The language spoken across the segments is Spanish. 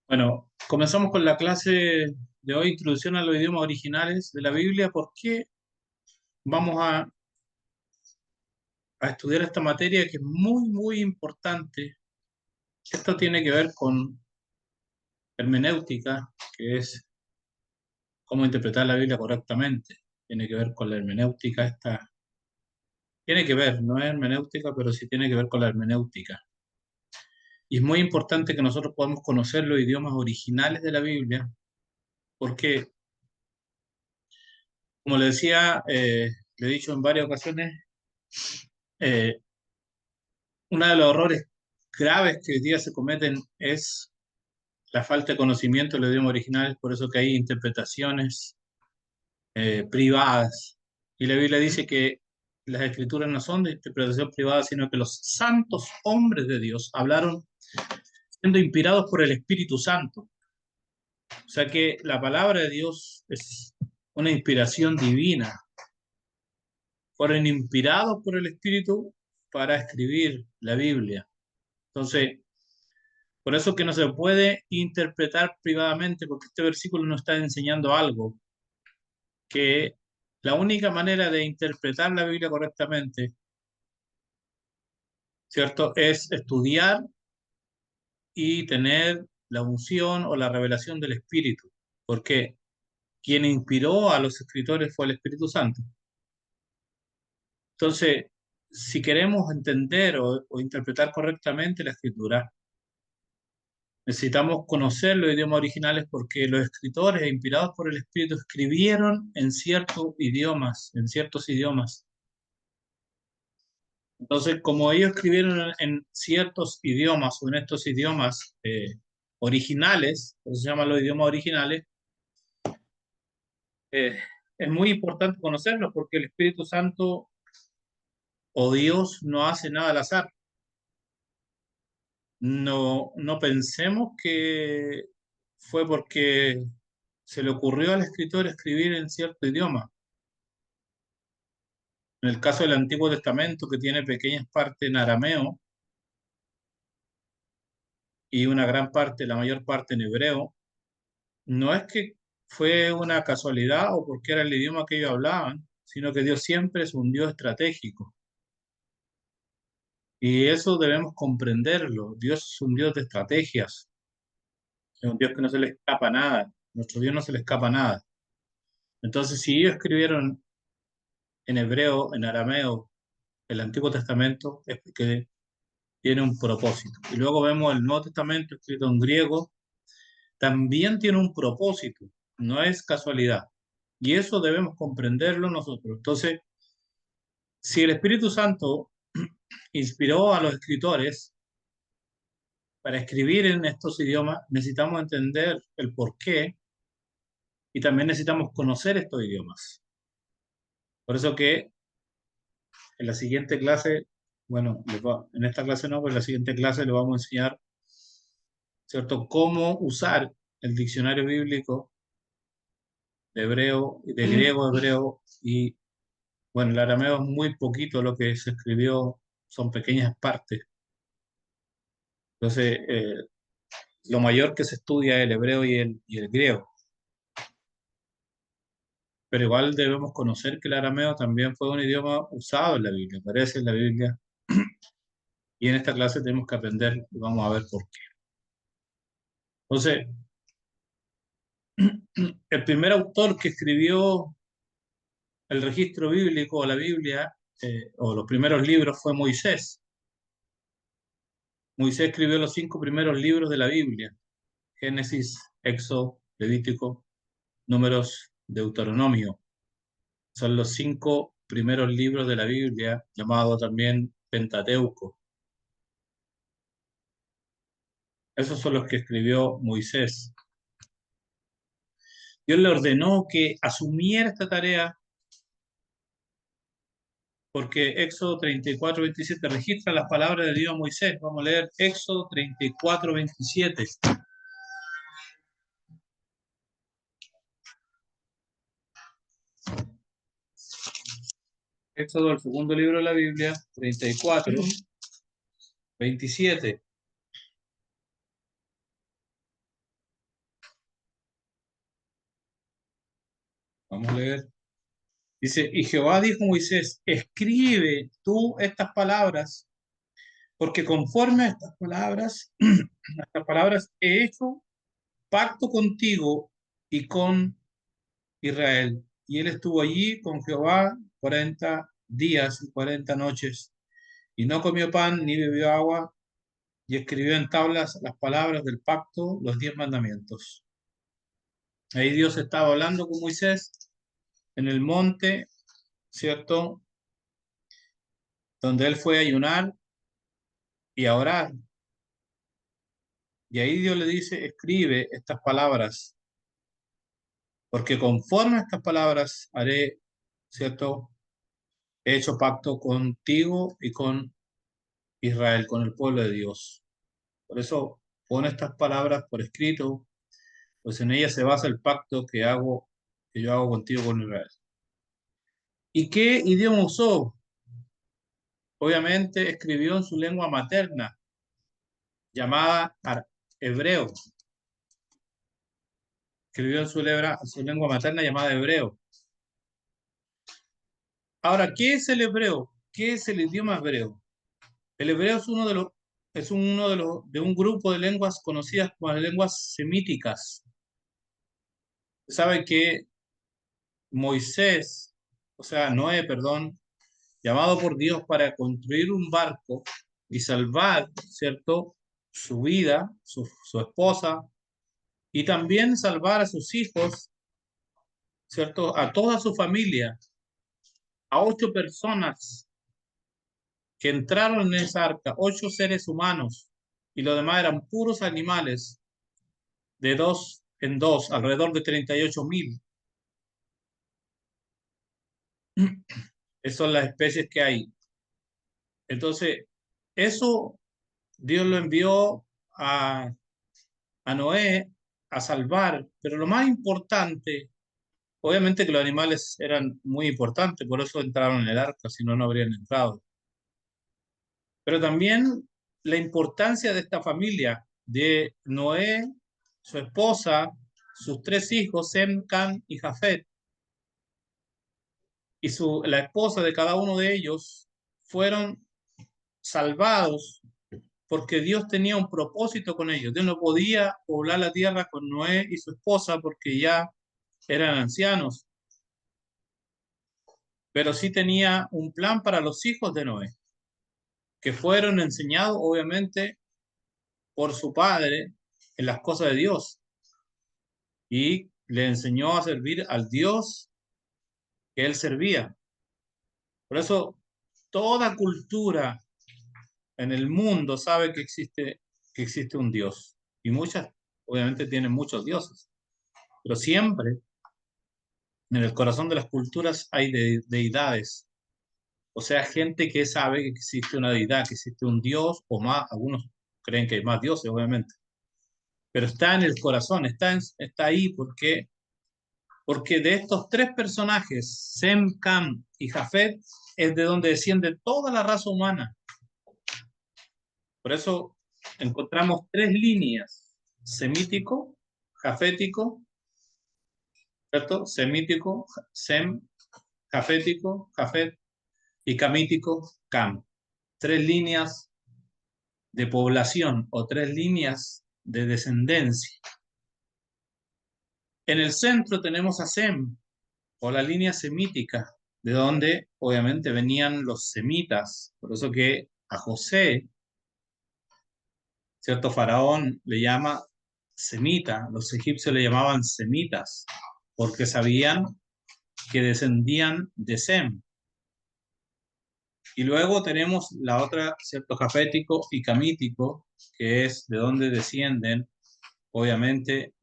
Bueno, comenzamos con la clase de hoy, Introducción a los idiomas originales de la Biblia. ¿Por qué vamos a estudiar esta materia que es muy, muy importante? Esto tiene que ver con hermenéutica, que es cómo interpretar la Biblia correctamente. Tiene que ver con la hermenéutica. Tiene que ver, no es hermenéutica, pero sí tiene que ver con la hermenéutica. Y es muy importante que nosotros podamos conocer los idiomas originales de la Biblia, porque, como le decía, le he dicho en varias ocasiones, eh, uno de los errores graves que hoy día se cometen es la falta de conocimiento de los idiomas originales, por eso que hay interpretaciones privadas. Y la Biblia dice que las escrituras no son de interpretación privada, sino que los santos hombres de Dios hablaron siendo inspirados por el Espíritu Santo. O sea que la palabra de Dios es una inspiración divina. Fueron inspirados por el Espíritu para escribir la Biblia. Entonces, por eso que no se puede interpretar privadamente, porque este versículo nos está enseñando algo, que la única manera de interpretar la Biblia correctamente, ¿cierto?, es estudiar y tener la unción o la revelación del Espíritu, porque quien inspiró a los escritores fue el Espíritu Santo. Entonces, si queremos entender o interpretar correctamente la Escritura, necesitamos conocer los idiomas originales porque los escritores, inspirados por el Espíritu, escribieron en ciertos idiomas, en ciertos idiomas. Entonces, como ellos escribieron en ciertos idiomas o en estos idiomas originales, por eso se llaman los idiomas originales, eh, es muy importante conocerlos porque el Espíritu Santo o Dios no hace nada al azar. No pensemos que fue porque se le ocurrió al escritor escribir en cierto idioma. En el caso del Antiguo Testamento, que tiene pequeñas partes en arameo y una gran parte, la mayor parte en hebreo, no es que fue una casualidad o porque era el idioma que ellos hablaban, sino que Dios siempre es un Dios estratégico. Y eso debemos comprenderlo. Dios es un Dios de estrategias, es un Dios que no se le escapa nada. Nuestro Dios no se le escapa nada. Entonces, si ellos escribieron en hebreo, en arameo, el Antiguo Testamento, es porque tiene un propósito. Y luego vemos el Nuevo Testamento escrito en griego, también tiene un propósito, no es casualidad. Y eso debemos comprenderlo nosotros. Entonces, si el Espíritu Santo inspiró a los escritores para escribir en estos idiomas, necesitamos entender el porqué y también necesitamos conocer estos idiomas. Por eso que en la siguiente clase, bueno, en esta clase no, pero en la siguiente clase le vamos a enseñar, ¿cierto?, cómo usar el diccionario bíblico de hebreo, de griego a hebreo, y bueno, el arameo es muy poquito lo que se escribió, son pequeñas partes. Entonces, lo mayor que se estudia es el hebreo y el griego. Pero igual debemos conocer que el arameo también fue un idioma usado en la Biblia, aparece en la Biblia, y en esta clase tenemos que aprender y vamos a ver por qué. Entonces, el primer autor que escribió el registro bíblico o la Biblia, o los primeros libros, fue Moisés. Moisés escribió los 5 primeros libros de la Biblia: Génesis, Éxodo, Levítico, Números, Deuteronomio. Son los 5 primeros libros de la Biblia, llamado también Pentateuco. Esos son los que escribió Moisés. Dios le ordenó que asumiera esta tarea porque Éxodo 34:27 registra las palabras de Dios a Moisés. Vamos a leer Éxodo 34:27. Éxodo, el segundo libro de la Biblia, 34:27. Vamos a leer. Dice, y Jehová dijo a Moisés, escribe tú estas palabras, porque conforme a estas palabras he hecho pacto contigo y con Israel. Y él estuvo allí con Jehová 40 días y 40 noches, y no comió pan ni bebió agua, y escribió en tablas las palabras del pacto, los 10 mandamientos. Ahí Dios estaba hablando con Moisés en el monte, ¿cierto? Donde él fue a ayunar y a orar. Y ahí Dios le dice, escribe estas palabras, porque conforme a estas palabras haré, ¿cierto? He hecho pacto contigo y con Israel, con el pueblo de Dios. Por eso pone estas palabras por escrito, pues en ellas se basa el pacto que yo hago contigo con Israel. ¿Y qué idioma usó? Obviamente escribió en su lengua materna, llamada hebreo. Escribió en su lengua materna llamada hebreo. Ahora, ¿qué es el hebreo? ¿Qué es el idioma hebreo? El hebreo es de un grupo de lenguas conocidas como las lenguas semíticas. Sabe que Moisés, o sea, Noé, perdón, llamado por Dios para construir un barco y salvar, ¿cierto? Su vida, su esposa, y también salvar a sus hijos, ¿cierto? A toda su familia, a 8 personas que entraron en esa arca, 8 seres humanos, y los demás eran puros animales, de dos en dos, alrededor de 38.000. Esas son las especies que hay. Entonces, eso Dios lo envió a Noé a salvar, pero lo más importante, obviamente que los animales eran muy importantes, por eso entraron en el arca, si no, no habrían entrado. Pero también la importancia de esta familia, de Noé, su esposa, sus 3 hijos, Sem, Cam y Jafet, y la esposa de cada uno de ellos, fueron salvados porque Dios tenía un propósito con ellos. Dios no podía poblar la tierra con Noé y su esposa porque ya eran ancianos, pero sí tenía un plan para los hijos de Noé, que fueron enseñados obviamente por su padre en las cosas de Dios y le enseñó a servir al Dios que él servía. Por eso toda cultura en el mundo sabe que existe un Dios y muchas obviamente tienen muchos dioses, pero siempre en el corazón de las culturas hay deidades. O sea, gente que sabe que existe una deidad, que existe un Dios o más, algunos creen que hay más dioses, obviamente, pero está en el corazón, está ahí porque de estos 3 personajes, Sem, Cam y Jafet, es de donde desciende toda la raza humana. Por eso encontramos 3 líneas: semítico, jafético, ¿cierto? Semítico, Sem, jafético, Jafet, y camítico, Cam. 3 líneas de población o 3 líneas de descendencia. En el centro tenemos a Sem, o la línea semítica, de donde obviamente venían los semitas. Por eso que a José, cierto faraón le llama semita, los egipcios le llamaban semitas, porque sabían que descendían de Sem. Y luego tenemos la otra, cierto, jafético y camítico, que es de donde descienden, obviamente,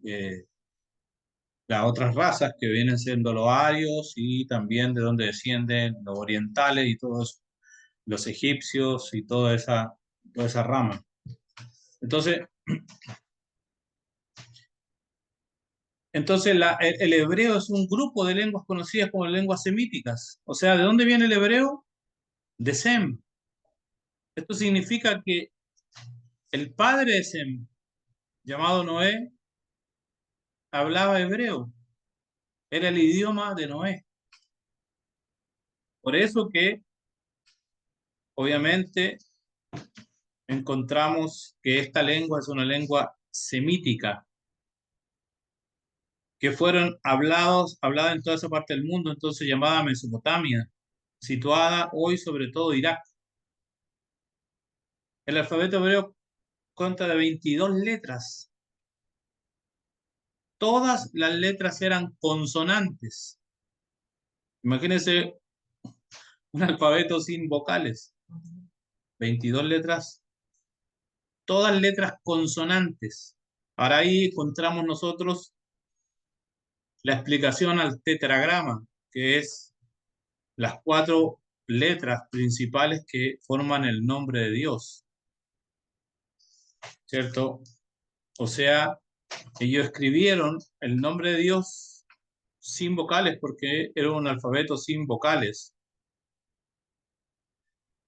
las otras razas que vienen siendo los arios y también de donde descienden los orientales y todos los egipcios y toda esa rama. Entonces, el hebreo es un grupo de lenguas conocidas como lenguas semíticas. O sea, ¿de dónde viene el hebreo? De Sem. Esto significa que el padre de Sem, llamado Noé, hablaba hebreo. Era el idioma de Noé. Por eso que, obviamente, encontramos que esta lengua es una lengua semítica, que fueron hablada en toda esa parte del mundo, entonces llamada Mesopotamia, situada hoy sobre todo Irak. El alfabeto hebreo consta de 22 letras. Todas las letras eran consonantes. Imagínense un alfabeto sin vocales. 22 letras, todas letras consonantes. Ahora ahí encontramos nosotros la explicación al tetragrama, que es las 4 letras principales que forman el nombre de Dios, ¿cierto? O sea, ellos escribieron el nombre de Dios sin vocales porque era un alfabeto sin vocales.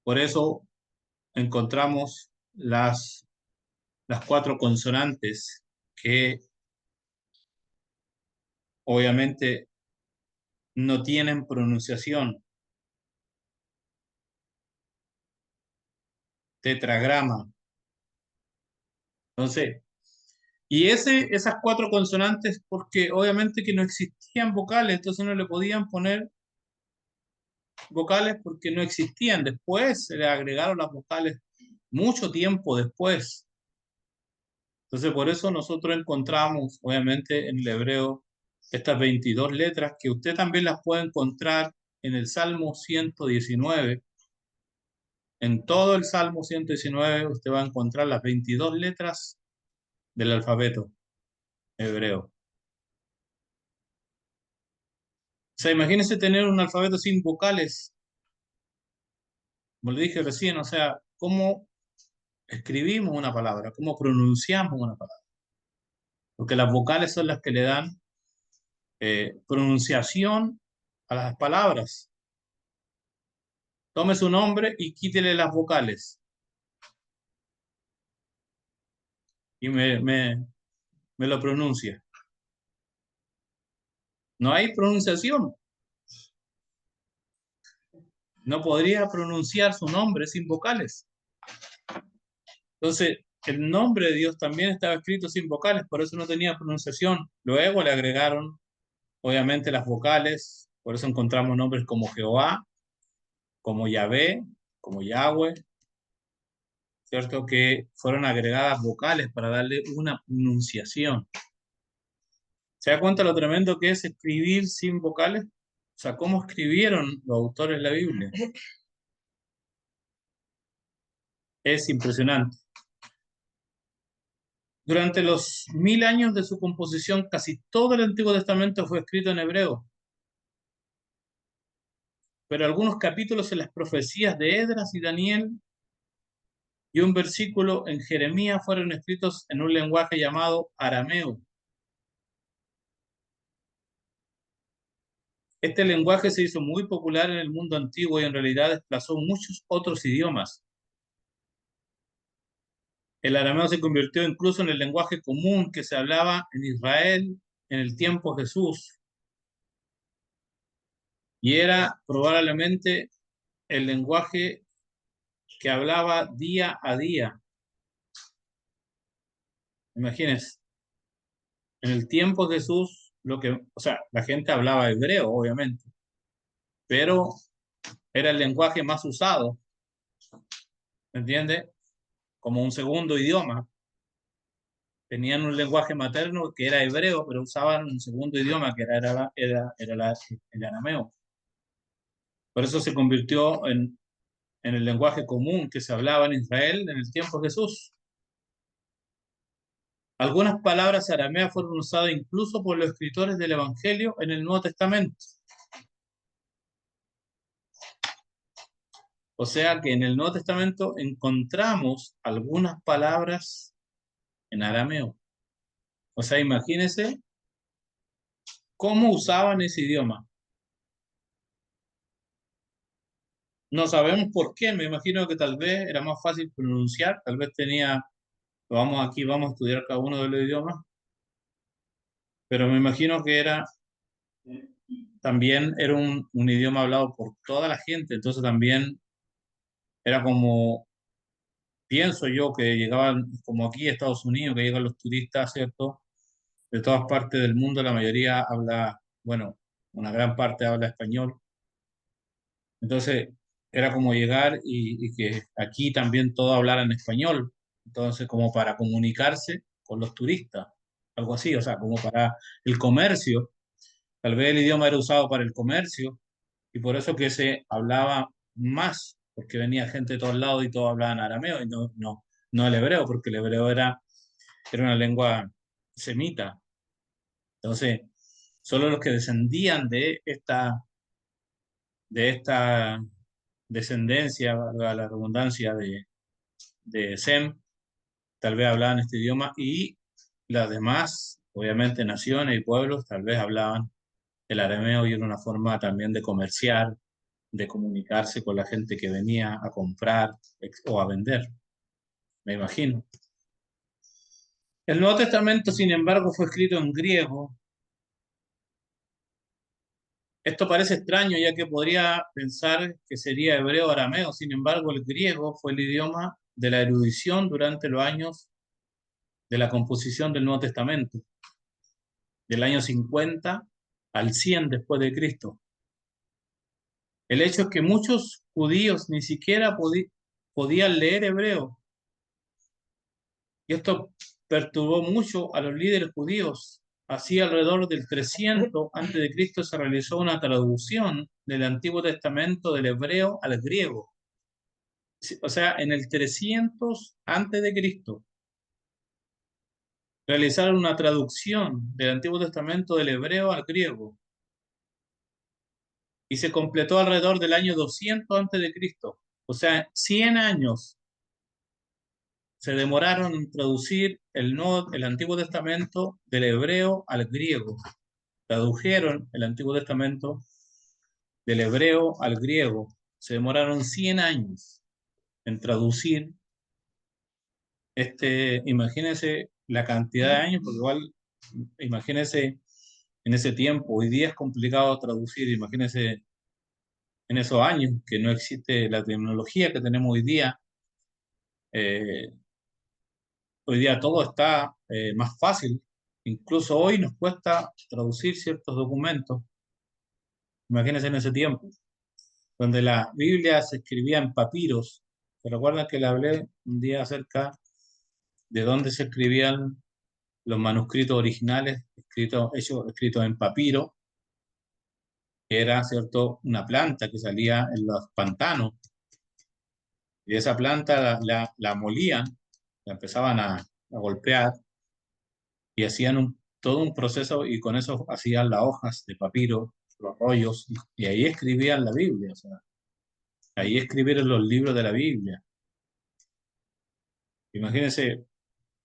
Por eso encontramos las 4 consonantes que obviamente no tienen pronunciación. Tetragrama. Entonces, y esas 4 consonantes, porque obviamente que no existían vocales, entonces no le podían poner vocales porque no existían. Después se le agregaron las vocales mucho tiempo después. Entonces, por eso nosotros encontramos, obviamente, en el hebreo estas 22 letras que usted también las puede encontrar en el Salmo 119. En todo el Salmo 119 usted va a encontrar las 22 letras del alfabeto hebreo. O sea, imagínense tener un alfabeto sin vocales, como le dije recién, o sea, ¿cómo escribimos una palabra? ¿Cómo pronunciamos una palabra? Porque las vocales son las que le dan pronunciación a las palabras. Tome su nombre y quítele las vocales. Y me lo pronuncia. No hay pronunciación. No podría pronunciar su nombre sin vocales. Entonces, el nombre de Dios también estaba escrito sin vocales, por eso no tenía pronunciación. Luego le agregaron, obviamente, las vocales, por eso encontramos nombres como Jehová, como Yahvé, como Yahweh, ¿cierto? Que fueron agregadas vocales para darle una pronunciación. ¿Se da cuenta lo tremendo que es escribir sin vocales? O sea, ¿cómo escribieron los autores de la Biblia? Es impresionante. Durante los 1000 años de su composición, casi todo el Antiguo Testamento fue escrito en hebreo, pero algunos capítulos en las profecías de Esdras y Daniel y un versículo en Jeremías fueron escritos en un lenguaje llamado arameo. Este lenguaje se hizo muy popular en el mundo antiguo y en realidad desplazó muchos otros idiomas. El arameo se convirtió incluso en el lenguaje común que se hablaba en Israel en el tiempo de Jesús y era probablemente el lenguaje que hablaba día a día. Imagínense, en el tiempo de Jesús, o sea, la gente hablaba hebreo, obviamente, pero era el lenguaje más usado, ¿me entiende? Como un segundo idioma. Tenían un lenguaje materno que era hebreo, pero usaban un segundo idioma que era el arameo. Por eso se convirtió en el lenguaje común que se hablaba en Israel en el tiempo de Jesús. Algunas palabras arameas fueron usadas incluso por los escritores del Evangelio en el Nuevo Testamento. O sea que en el Nuevo Testamento encontramos algunas palabras en arameo. O sea, imagínense cómo usaban ese idioma. No sabemos por qué, me imagino que tal vez era más fácil pronunciar, tal vez tenía, vamos a estudiar cada uno de los idiomas, pero me imagino que era también era un idioma hablado por toda la gente, entonces también era como, pienso yo, que llegaban, como aquí a Estados Unidos, que llegan los turistas, ¿cierto? De todas partes del mundo, la mayoría habla, bueno, una gran parte habla español. Entonces, era como llegar y que aquí también todos hablaran español. Entonces, como para comunicarse con los turistas, algo así, o sea, como para el comercio. Tal vez el idioma era usado para el comercio y por eso que se hablaba más, porque venía gente de todos lados y todos hablaban arameo y no el hebreo, porque el hebreo era una lengua semita. Entonces, solo los que descendían de esta descendencia, valga la redundancia, de Sem, tal vez hablaban este idioma y las demás, obviamente, naciones y pueblos, tal vez hablaban el arameo y era una forma también de comerciar, de comunicarse con la gente que venía a comprar o a vender, me imagino. El Nuevo Testamento, sin embargo, fue escrito en griego. Esto parece extraño, ya que podría pensar que sería hebreo o arameo. Sin embargo, el griego fue el idioma de la erudición durante los años de la composición del Nuevo Testamento, del año 50 al 100 después de Cristo. El hecho es que muchos judíos ni siquiera podían leer hebreo, y esto perturbó mucho a los líderes judíos. Así, alrededor del 300 antes de Cristo se realizó una traducción del Antiguo Testamento del hebreo al griego. O sea, en el 300 antes de Cristo realizaron una traducción del Antiguo Testamento del hebreo al griego y se completó alrededor del año 200 antes de Cristo. O sea, 100 años se demoraron en traducir el Antiguo Testamento del hebreo al griego. Tradujeron el Antiguo Testamento del hebreo al griego. Se demoraron 100 años en traducir imagínense la cantidad de años, porque igual, imagínense en ese tiempo, hoy día es complicado traducir, imagínense en esos años que no existe la tecnología que tenemos eh, hoy día todo está más fácil, incluso hoy nos cuesta traducir ciertos documentos, imagínense en ese tiempo, donde la Biblia se escribía en papiros. ¿Se recuerdan que le hablé un día acerca de dónde se escribían los manuscritos originales, escritos en papiro, que era, ¿cierto?, una planta que salía en los pantanos, y esa planta la molían, la empezaban a golpear, y hacían todo un proceso, y con eso hacían las hojas de papiro, los rollos, y ahí escribían la Biblia, o sea, ahí escribieron los libros de la Biblia. Imagínense,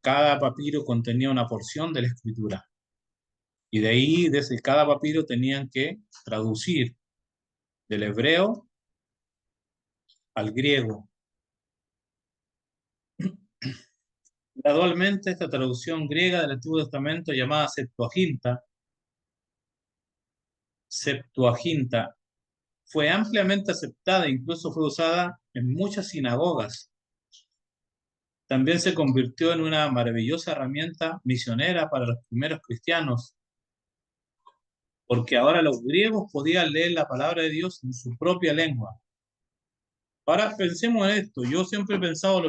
cada papiro contenía una porción de la escritura, y de ahí, desde cada papiro, tenían que traducir del hebreo al griego. Gradualmente, esta traducción griega del Antiguo Testamento, llamada Septuaginta, fue ampliamente aceptada e incluso fue usada en muchas sinagogas. También se convirtió en una maravillosa herramienta misionera para los primeros cristianos, porque ahora los griegos podían leer la palabra de Dios en su propia lengua. Ahora pensemos en esto. Yo siempre he pensado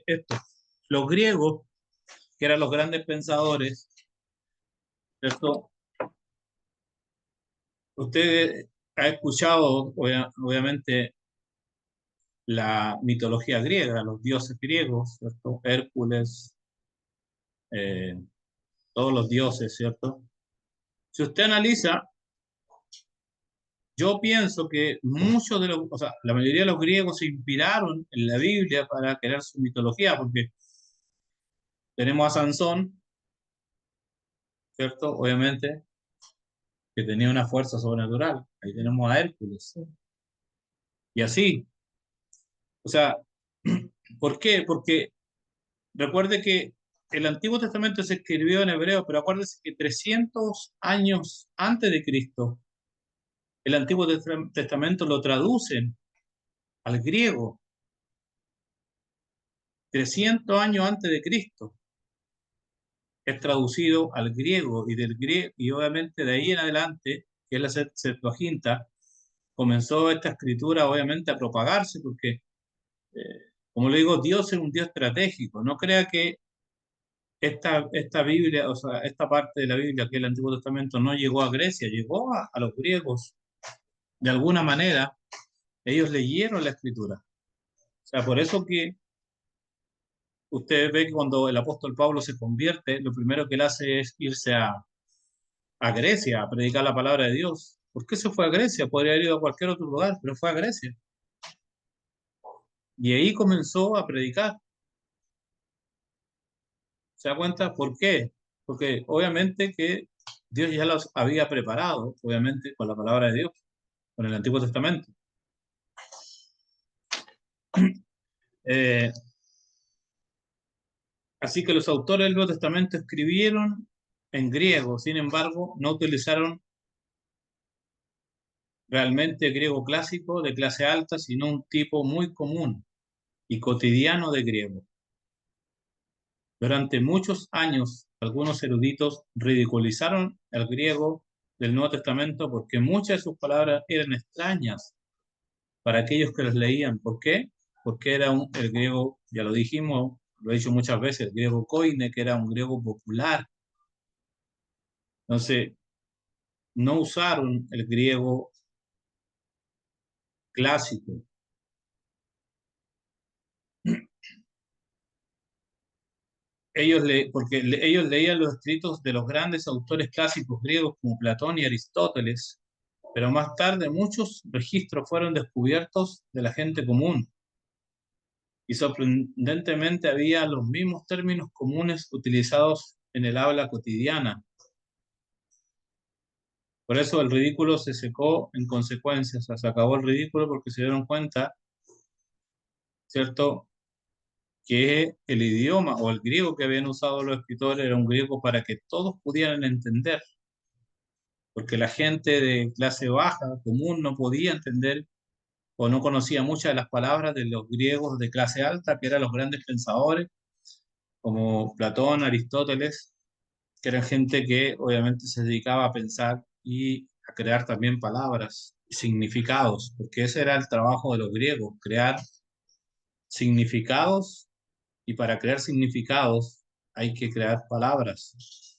esto. Los griegos, que eran los grandes pensadores, ¿cierto? Usted ha escuchado, obviamente, la mitología griega, los dioses griegos, ¿cierto? Hércules, eh, todos los dioses, ¿cierto? Si usted analiza, yo pienso que muchos de los, o sea, la mayoría de los griegos se inspiraron en la Biblia para crear su mitología, porque tenemos a Sansón, ¿cierto? Obviamente, que tenía una fuerza sobrenatural. Ahí tenemos a Hércules. Y así, o sea, ¿por qué? Porque recuerde que el Antiguo Testamento se escribió en hebreo, pero acuérdese que 300 años antes de Cristo El Antiguo Testamento lo traducen al griego 300 años antes de Cristo. Es traducido al griego y del griego, y obviamente de ahí en adelante, que es la Septuaginta, comenzó esta escritura obviamente a propagarse porque, como le digo, Dios es un Dios estratégico. No crea que esta Biblia, o sea, esta parte de la Biblia que es el Antiguo Testamento no llegó a Grecia, llegó a los griegos. De alguna manera, ellos leyeron la escritura. O sea, por eso que usted ve que cuando el apóstol Pablo se convierte, lo primero que él hace es irse a Grecia a predicar la palabra de Dios. ¿Por qué se fue a Grecia? Podría haber ido a cualquier otro lugar, pero fue a Grecia. Y ahí comenzó a predicar. ¿Se da cuenta? ¿Por qué? Porque obviamente que Dios ya los había preparado, obviamente, con la palabra de Dios, con el Antiguo Testamento. Eh, Así que los autores del Nuevo Testamento escribieron en griego, sin embargo, no utilizaron realmente griego clásico de clase alta, sino un tipo muy común y cotidiano de griego. Durante muchos años, algunos eruditos ridiculizaron el griego del Nuevo Testamento porque muchas de sus palabras eran extrañas para aquellos que los leían. ¿Por qué? Porque era el griego, ya lo dijimos, lo he dicho muchas veces, el griego koine, que era un griego popular. Entonces, no usaron el griego clásico. Ellos leían los escritos de los grandes autores clásicos griegos como Platón y Aristóteles, pero más tarde muchos registros fueron descubiertos de la gente común y sorprendentemente había los mismos términos comunes utilizados en el habla cotidiana. Por eso el ridículo se secó en consecuencia, o sea, se acabó el ridículo porque se dieron cuenta, ¿cierto?, que el idioma o el griego que habían usado los escritores era un griego para que todos pudieran entender, porque la gente de clase baja, común, no podía entender o no conocía muchas de las palabras de los griegos de clase alta, que eran los grandes pensadores, como Platón, Aristóteles, que eran gente que obviamente se dedicaba a pensar y a crear también palabras y significados, porque ese era el trabajo de los griegos, crear significados, y para crear significados hay que crear palabras.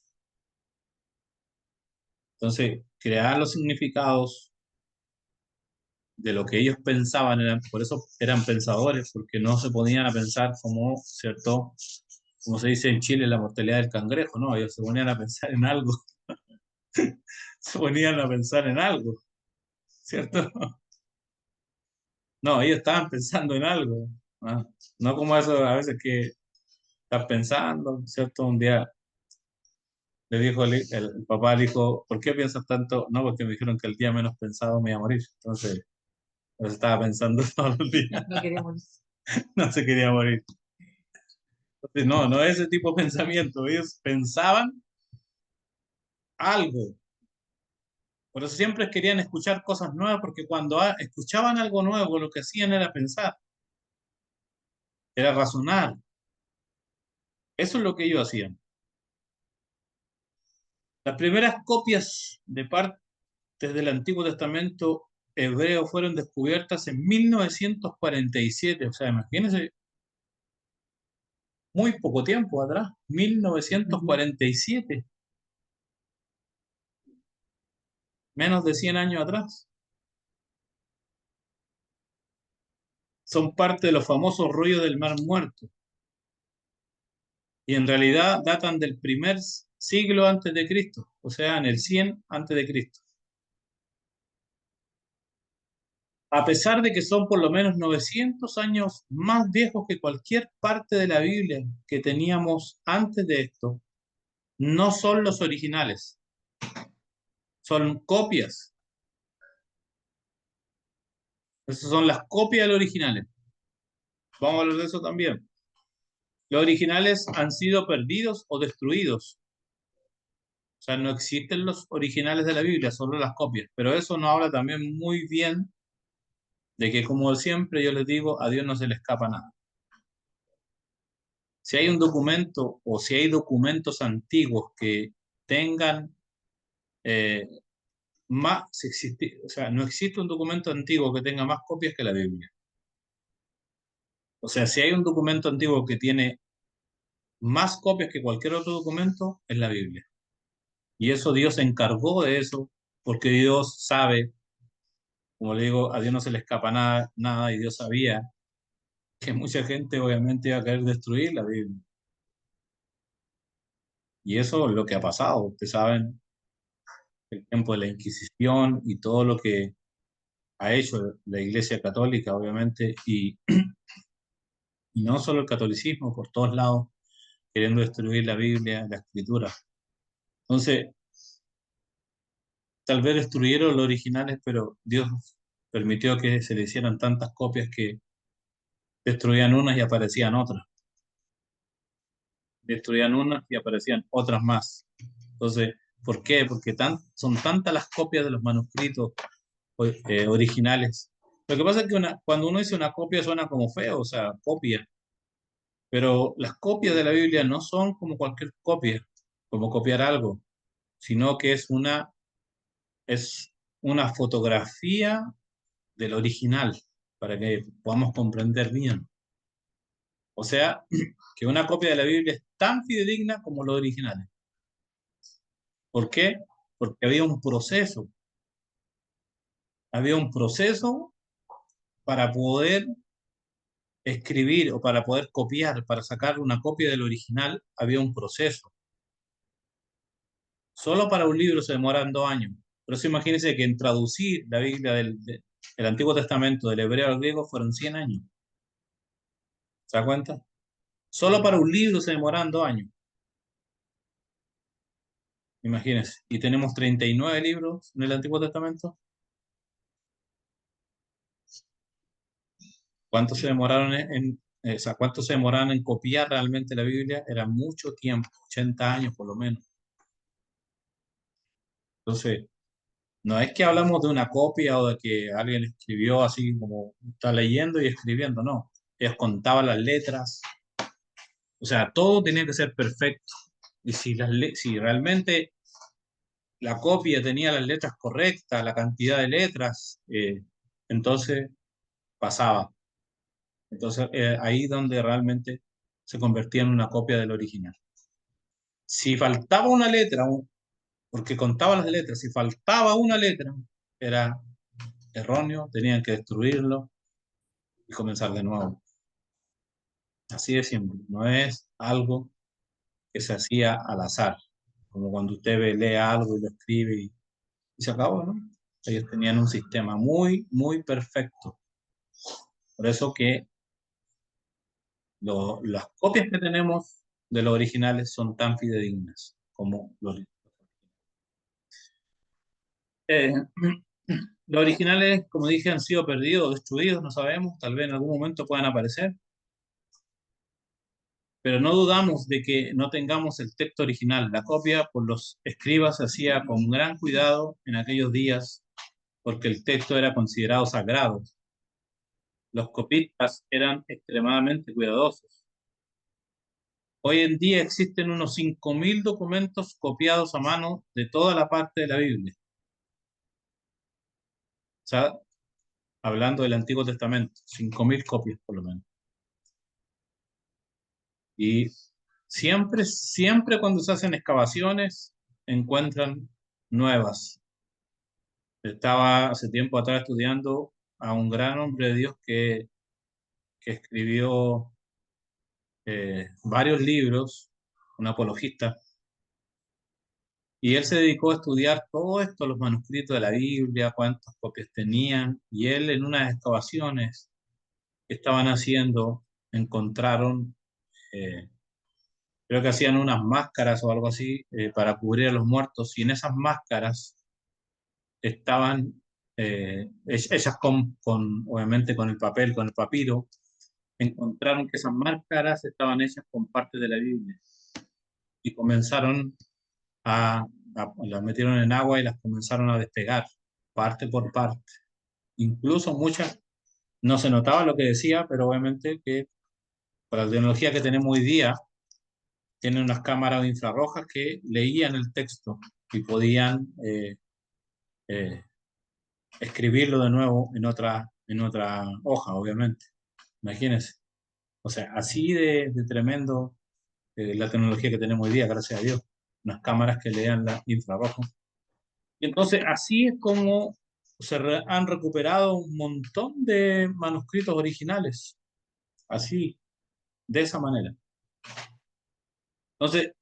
Entonces, crear los significados de lo que ellos pensaban, por eso eran pensadores, porque no se ponían a pensar como, ¿cierto? Como se dice en Chile, la mortalidad del cangrejo, ¿no? Ellos se ponían a pensar en algo, se ponían a pensar en algo, ¿cierto? No, ellos estaban pensando en algo, ¿no? No como eso a veces que estás pensando, ¿cierto? Un día le dijo el papá al hijo, ¿por qué piensas tanto? No, porque me dijeron que el día menos pensado me iba a morir. Entonces, pues estaba pensando todos los días. No quería morir. No se quería morir. Entonces, no, no es ese tipo de pensamiento. Ellos pensaban algo. Por eso siempre querían escuchar cosas nuevas, porque cuando escuchaban algo nuevo, lo que hacían era pensar, era razonar. Eso es lo que ellos hacían. Las primeras copias de partes del Antiguo Testamento hebreo fueron descubiertas en 1947. O sea, imagínense, muy poco tiempo atrás, 1947, menos de 100 años atrás. Son parte de los famosos rollos del Mar Muerto y en realidad datan del primer siglo antes de Cristo, o sea, en el 100 antes de Cristo. A pesar de que son por lo menos 900 años más viejos que cualquier parte de la Biblia que teníamos antes de esto, no son los originales, son copias. Esas son las copias de los originales. Vamos a hablar de eso también. Los originales han sido perdidos o destruidos. sea, no existen los originales de la Biblia, solo las copias. Pero eso nos habla también muy bien de que, como siempre yo les digo, a Dios no se le escapa nada. Si hay un documento o si hay documentos antiguos que tengan eh, más, o sea, no existe un documento antiguo que tenga más copias que la Biblia. O sea, si hay un documento antiguo que tiene más copias que cualquier otro documento, es la Biblia. Y eso Dios se encargó de eso, porque Dios sabe, como le digo, a Dios no se le escapa nada, nada, y Dios sabía que mucha gente obviamente iba a querer destruir la Biblia. Y eso es lo que ha pasado. Ustedes saben, el tiempo de la Inquisición y todo lo que ha hecho la Iglesia Católica, obviamente, y no solo el catolicismo, por todos lados, queriendo destruir la Biblia, la Escritura. Entonces, tal vez destruyeron los originales, pero Dios permitió que se le hicieran tantas copias que destruían unas y aparecían otras. Destruían unas y aparecían otras más. Entonces, ¿por qué? Porque son tantas las copias de los manuscritos originales. Lo que pasa es que cuando uno dice una copia suena como feo, o sea, copia. Pero las copias de la Biblia no son como cualquier copia, como copiar algo, sino que es una fotografía del original, para que podamos comprender bien. O sea, que una copia de la Biblia es tan fidedigna como los originales. ¿Por qué? Porque había un proceso para poder escribir o para poder copiar, para sacar una copia del original, había un proceso. Solo para un libro se demoran 2 años. Por eso imagínense que en traducir la Biblia del Antiguo Testamento del hebreo al griego fueron 100 años. ¿Se da cuenta? Solo para un libro se demoran 2 años. Imagínense. Y tenemos 39 libros en el Antiguo Testamento. ¿Cuánto se demoraron o sea, cuánto se demoraron en copiar realmente la Biblia? Era mucho tiempo, 80 años por lo menos. Entonces, no es que hablamos de una copia o de que alguien escribió así como está leyendo y escribiendo, no. Ellos contaban las letras, o sea, todo tenía que ser perfecto. Y si realmente la copia tenía las letras correctas, la cantidad de letras, entonces pasaba. Entonces, ahí donde realmente se convertía en una copia del original. Si faltaba una letra, porque contaba las letras, si faltaba una letra, era erróneo, tenían que destruirlo y comenzar de nuevo. Así de simple, no es algo que se hacía al azar, como cuando usted lee algo y lo escribe y se acabó, ¿no? Ellos tenían un sistema muy, muy perfecto. Por eso que las copias que tenemos de los originales son tan fidedignas como eh, los originales, como dije, han sido perdidos, destruidos, no sabemos, tal vez en algún momento puedan aparecer, pero no dudamos de que no tengamos el texto original. La copia por los escribas se hacía con gran cuidado en aquellos días, porque el texto era considerado sagrado. Los copistas eran extremadamente cuidadosos. Hoy en día existen unos 5.000 documentos copiados a mano de toda la parte de la Biblia. O sea, hablando del Antiguo Testamento, 5.000 copias por lo menos. Y siempre, siempre cuando se hacen excavaciones, encuentran nuevas. Estaba hace tiempo atrás estudiando a un gran hombre de Dios que escribió varios libros, un apologista, y él se dedicó a estudiar todo esto, los manuscritos de la Biblia, cuántas copias tenían, y él en unas excavaciones que estaban haciendo encontraron, eh, creo que hacían unas máscaras o algo así para cubrir a los muertos, y en esas máscaras estaban hechas obviamente con el papel, con el papiro, encontraron que esas máscaras estaban hechas con parte de la Biblia y comenzaron a las metieron en agua y las comenzaron a despegar, parte por parte. Incluso muchas, no se notaba lo que decía, pero obviamente que con la tecnología que tenemos hoy día, tienen unas cámaras infrarrojas que leían el texto y podían eh, escribirlo de nuevo en otra hoja, obviamente. Imagínense. O sea, así de tremendo la tecnología que tenemos hoy día, gracias a Dios. Unas cámaras que lean la infrarrojo. Y entonces, así es como han recuperado un montón de manuscritos originales. Así, de esa manera. Entonces,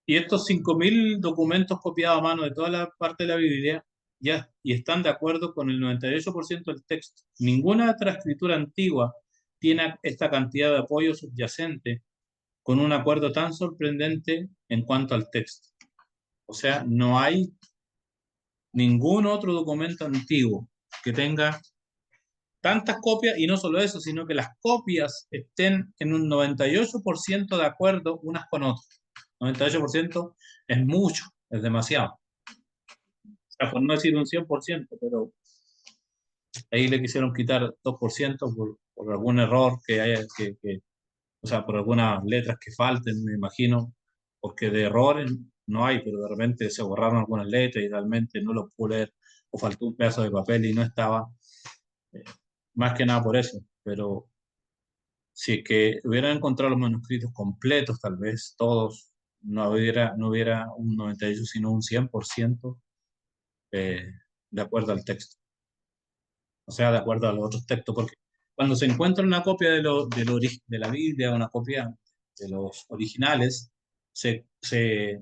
y estos 5.000 documentos copiados a mano de toda la parte de la Biblia ya y están de acuerdo con el 98% del texto. Ninguna otra escritura antigua tiene esta cantidad de apoyo subyacente con un acuerdo tan sorprendente en cuanto al texto. O sea, no hay ningún otro documento antiguo que tenga tantas copias, y no solo eso, sino que las copias estén en un 98% de acuerdo unas con otras. 98% es mucho, es demasiado. O sea, por no decir un 100%, pero ahí le quisieron quitar 2% por algún error que haya, o sea, por algunas letras que falten, me imagino, porque de errores no hay, pero de repente se borraron algunas letras y realmente no lo pude leer, o faltó un pedazo de papel y no estaba, eh, más que nada por eso, pero si es que hubieran encontrado los manuscritos completos, tal vez todos, no hubiera un 98, sino un 100% eh, de acuerdo al texto. O sea, de acuerdo a los otros textos, porque cuando se encuentra una copia de la Biblia, una copia de los originales, se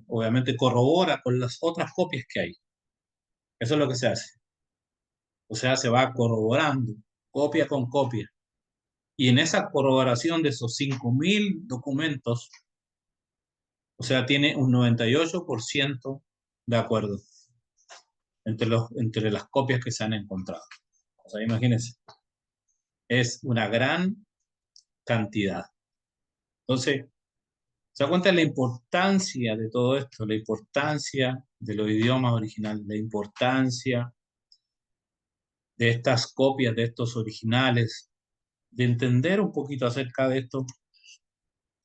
obviamente corrobora con las otras copias que hay. Eso es lo que se hace. O sea, se va corroborando, copia con copia. Y en esa corroboración de esos 5.000 documentos, o sea, tiene un 98% de acuerdo entre las copias que se han encontrado. O sea, imagínense, es una gran cantidad. Entonces, se da cuenta de la importancia de todo esto, la importancia de los idiomas originales, la importancia de estas copias, de estos originales, de entender un poquito acerca de esto,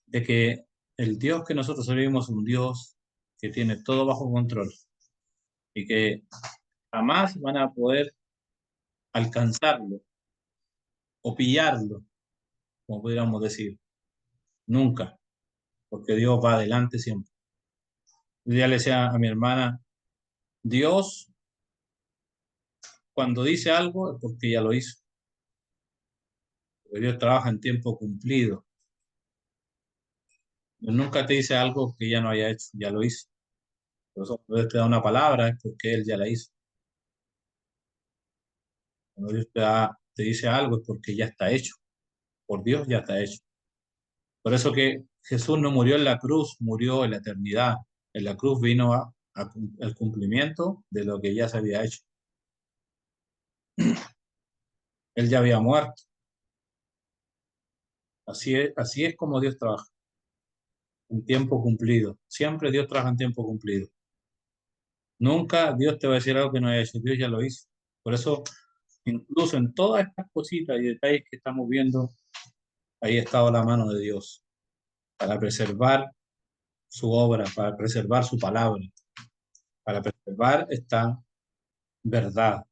de que el Dios que nosotros servimos es un Dios que tiene todo bajo control y que jamás van a poder alcanzarlo o pillarlo, como pudiéramos decir, nunca, porque Dios va adelante siempre. Yo ya le decía a mi hermana, Dios cuando dice algo es porque ya lo hizo. Porque Dios trabaja en tiempo cumplido. Dios nunca te dice algo que ya no haya hecho, ya lo hizo. Por eso cuando Dios te da una palabra es porque Él ya la hizo. Cuando Dios te dice algo es porque ya está hecho. Por Dios ya está hecho. Por eso que Jesús no murió en la cruz, murió en la eternidad. En la cruz vino al cumplimiento de lo que ya se había hecho. Él ya había muerto. Así es como Dios trabaja, en tiempo cumplido. Siempre Dios trabaja en tiempo cumplido. Nunca Dios te va a decir algo que no haya hecho, Dios ya lo hizo. Por eso, incluso en todas estas cositas y detalles que estamos viendo, ahí ha estado la mano de Dios para preservar su obra, para preservar su palabra, para preservar esta verdad.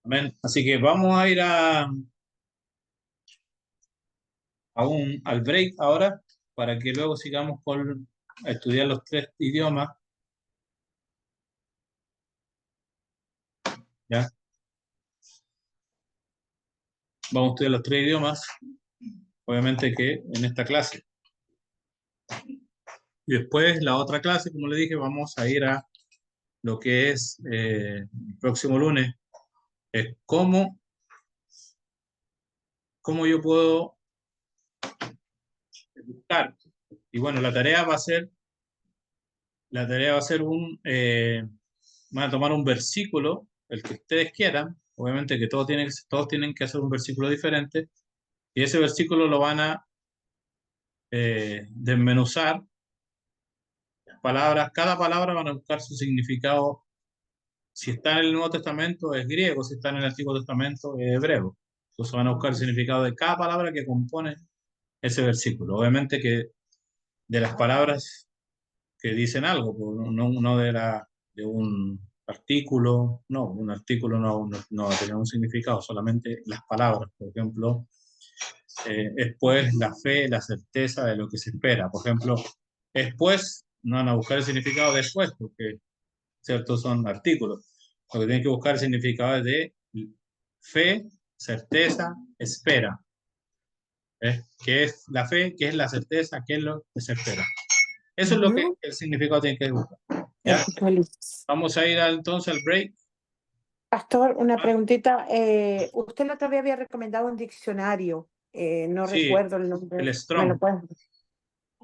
Amén. Así que vamos a ir al break ahora para que luego sigamos a estudiar los tres idiomas. ¿Ya? Vamos a estudiar los tres idiomas, obviamente que en esta clase. Y después la otra clase, como le dije, vamos a ir a lo que es el próximo lunes, es cómo yo puedo buscar. Y bueno, van a tomar un versículo, el que ustedes quieran, obviamente que todos tienen que hacer un versículo diferente, y ese versículo lo van a desmenuzar palabras, cada palabra van a buscar su significado. Si está en el Nuevo Testamento es griego, si está en el Antiguo Testamento es hebreo. Entonces van a buscar el significado de cada palabra que compone ese versículo. Obviamente que de las palabras que dicen algo, pues, no de un artículo, no, un artículo no va a tener un significado, solamente las palabras. Por ejemplo, es pues la fe, la certeza de lo que se espera. Por ejemplo, después, no van a buscar el significado después, porque, ¿cierto? Son artículos. Lo que tienen que buscar el significado es de fe, certeza, espera. ¿Qué es la fe? ¿Qué es la certeza? ¿Qué es lo que se espera? Eso es lo que Ujú. el significado tiene que buscar. ¿Ya? Vamos a ir entonces al break. Pastor, una Ah, preguntita. Usted la otra vez había recomendado un diccionario. No sí, recuerdo el el nombre. ¿Me lo Strong. puedes?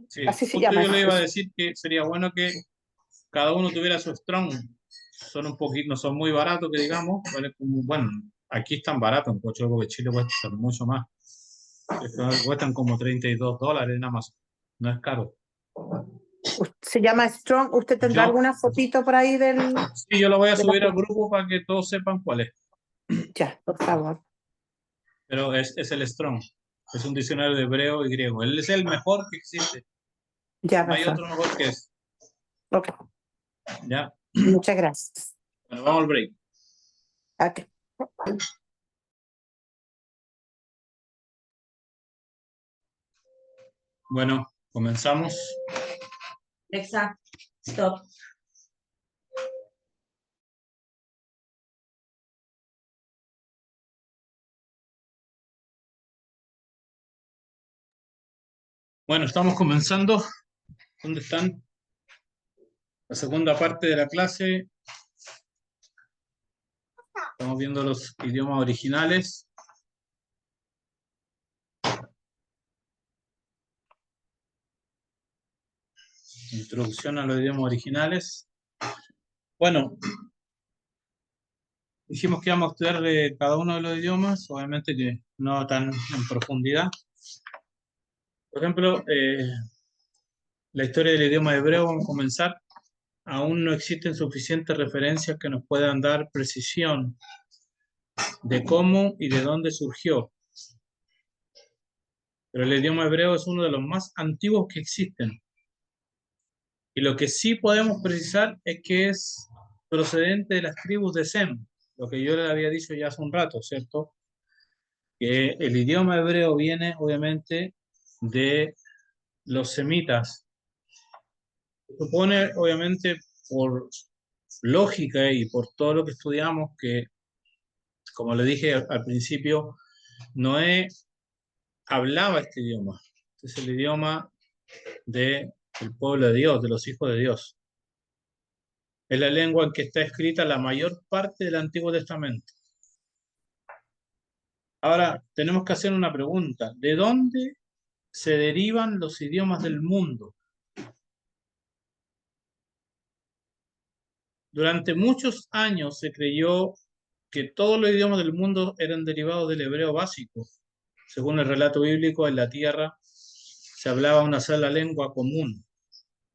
Sí, Así se justo llama. yo le iba a decir que sería bueno que cada uno tuviera su Strong. Son un poquito, no son muy baratos, que digamos. Bueno, aquí están baratos, en Cocho, porque Chile cuesta mucho más. Cuestan como $32 en Amazon. No es caro. Se llama Strong. ¿Usted tendrá Yo, alguna fotito por ahí sí, yo lo voy a de la... subir al grupo para que todos sepan cuál es. Ya, por favor. Pero es el Strong. Es un diccionario de hebreo y griego. Él es el mejor que existe. Ya, No hay pastor. otro mejor que es. Ok. ¿Ya? Muchas gracias. Bueno, vamos al break. Ok. Bueno, comenzamos. Alexa, stop. Bueno, estamos comenzando. ¿Dónde están? La segunda parte de la clase. Estamos viendo los idiomas originales. Introducción a los idiomas originales. Bueno, dijimos que íbamos a estudiar de cada uno de los idiomas, obviamente que no tan en profundidad. Por ejemplo, la historia del idioma hebreo, vamos a comenzar. Aún no existen suficientes referencias que nos puedan dar precisión de cómo y de dónde surgió. Pero el idioma hebreo es uno de los más antiguos que existen. Y lo que sí podemos precisar es que es procedente de las tribus de Sem, lo que yo le había dicho ya hace un rato, ¿cierto? Que el idioma hebreo viene obviamente de los semitas. Se supone obviamente por lógica y por todo lo que estudiamos que, como le dije al principio, Noé hablaba este idioma. Este es el idioma del pueblo de Dios, de los hijos de Dios. Es la lengua en que está escrita la mayor parte del Antiguo Testamento. Ahora, tenemos que hacer una pregunta. ¿De dónde se derivan los idiomas del mundo? Durante muchos años se creyó que todos los idiomas del mundo eran derivados del hebreo básico. Según el relato bíblico, en la tierra se hablaba una sola lengua común,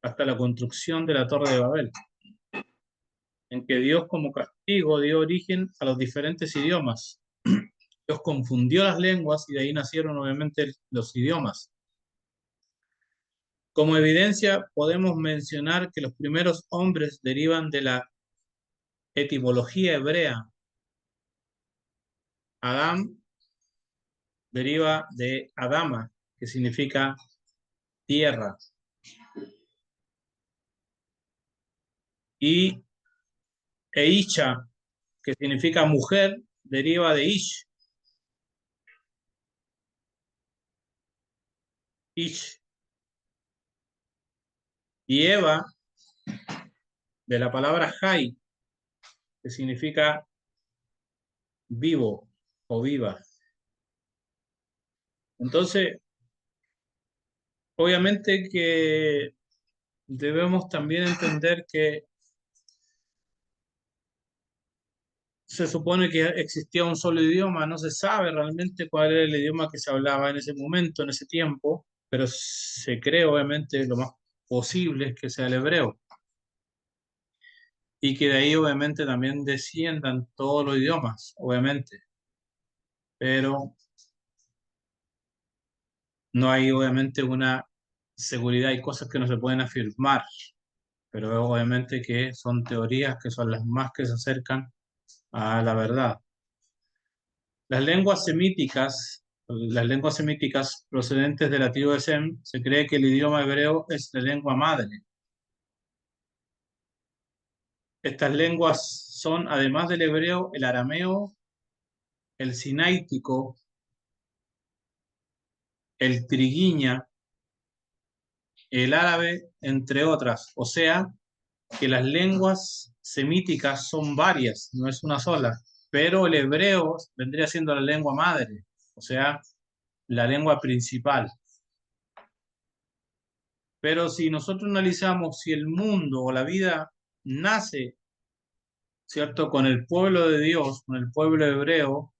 hasta la construcción de la Torre de Babel, en que Dios como castigo dio origen a los diferentes idiomas. Dios confundió las lenguas y de ahí nacieron obviamente los idiomas. Como evidencia, podemos mencionar que los primeros hombres derivan de la etimología hebrea. Adán deriva de Adama, que significa tierra. Y Eisha, que significa mujer, deriva de Ish. Ish. Y Eva, de la palabra Jai, que significa vivo o viva. Entonces, obviamente que debemos también entender que se supone que existía un solo idioma, no se sabe realmente cuál era el idioma que se hablaba en ese momento, en ese tiempo, pero se cree obviamente lo más posible que sea el hebreo. Y que de ahí obviamente también desciendan todos los idiomas, obviamente. Pero no hay obviamente una seguridad, hay cosas que no se pueden afirmar, pero obviamente que son teorías que son las más que se acercan a la verdad. Las lenguas semíticas procedentes de la tribu de Sem, se cree que el idioma hebreo es la lengua madre. Estas lenguas son, además del hebreo, el arameo, el sinaítico, el triguiña, el árabe, entre otras. O sea, que las lenguas semíticas son varias, no es una sola, pero el hebreo vendría siendo la lengua madre, o sea, la lengua principal. Pero si nosotros analizamos si el mundo o la vida nace, ¿cierto?, con el pueblo de Dios, con el pueblo hebreo,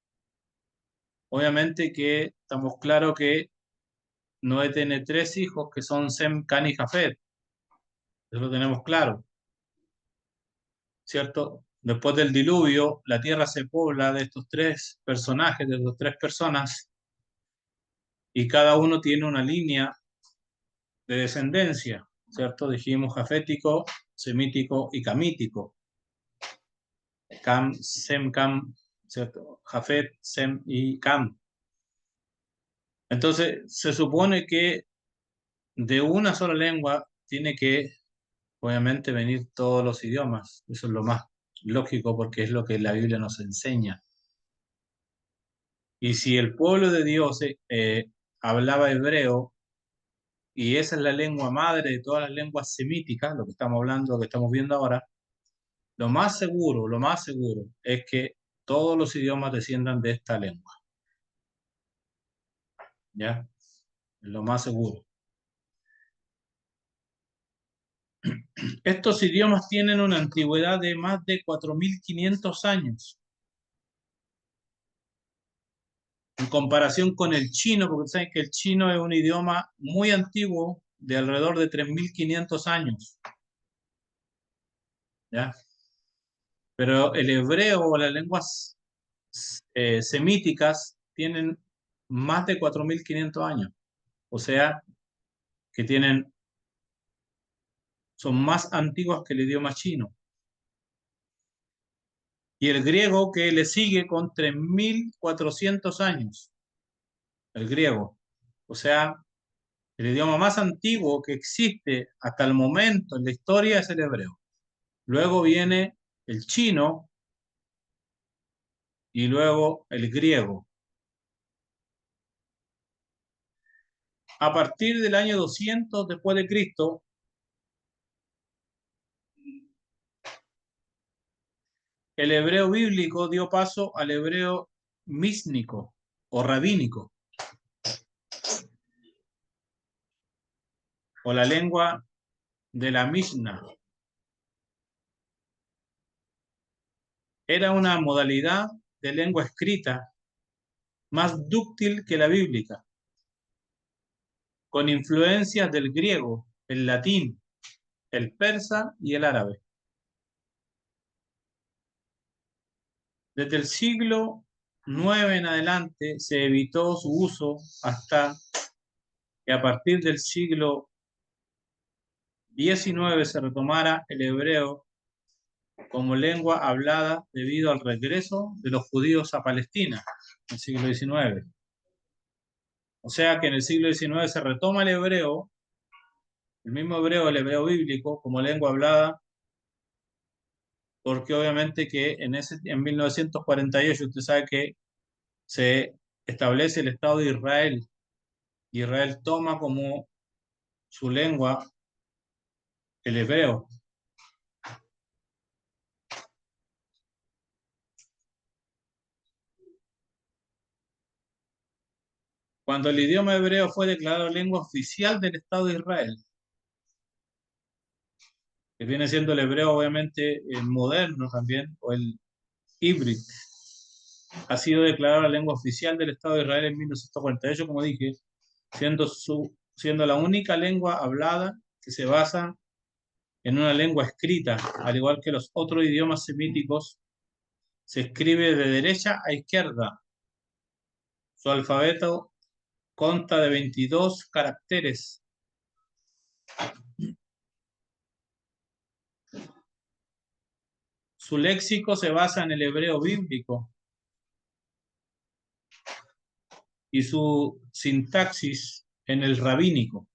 obviamente que estamos claros que Noé tiene tres hijos que son Sem, Can y Jafet. Eso lo tenemos claro, ¿cierto? Después del diluvio, la tierra se pobla de estos tres personajes, de estas tres personas, y cada uno tiene una línea de descendencia, ¿cierto? Dijimos jafético, semítico y camítico. Cam, Sem, Cam, ¿cierto? Jafet, Sem y Cam. Entonces, se supone que de una sola lengua tiene que, obviamente, venir todos los idiomas. Eso es lo más lógico porque es lo que la Biblia nos enseña. Y si el pueblo de Dios hablaba hebreo, y esa es la lengua madre de todas las lenguas semíticas, lo que estamos hablando, lo que estamos viendo ahora, lo más seguro es que todos los idiomas desciendan de esta lengua. ¿Ya? Es lo más seguro. Estos idiomas tienen una antigüedad de más de 4.500 años. En comparación con el chino, porque saben que el chino es un idioma muy antiguo, de alrededor de 3.500 años. ¿Ya? Pero el hebreo o las lenguas semíticas tienen más de 4.500 años. O sea, que son más antiguas que el idioma chino. Y el griego que le sigue con 3.400 años. El griego. O sea, el idioma más antiguo que existe hasta el momento en la historia es el hebreo. Luego viene el chino y luego el griego. A partir del año 200 después de Cristo, el hebreo bíblico dio paso al hebreo mísnico o rabínico, o la lengua de la Mishnah. Era una modalidad de lengua escrita más dúctil que la bíblica, con influencias del griego, el latín, el persa y el árabe. Desde el siglo IX en adelante se evitó su uso hasta que a partir del siglo XIX se retomara el hebreo como lengua hablada debido al regreso de los judíos a Palestina en el siglo XIX. O sea que en el siglo XIX se retoma el hebreo, el mismo hebreo, el hebreo bíblico, como lengua hablada, porque obviamente que en 1948 usted sabe que se establece el Estado de Israel. Israel toma como su lengua el hebreo. Cuando el idioma hebreo fue declarado lengua oficial del Estado de Israel, que viene siendo el hebreo obviamente el moderno también, o el híbrido, ha sido declarada la lengua oficial del Estado de Israel en 1948, como dije, siendo la única lengua hablada que se basan en una lengua escrita, al igual que los otros idiomas semíticos, se escribe de derecha a izquierda. Su alfabeto consta de 22 caracteres. Su léxico se basa en el hebreo bíblico y su sintaxis en el rabínico.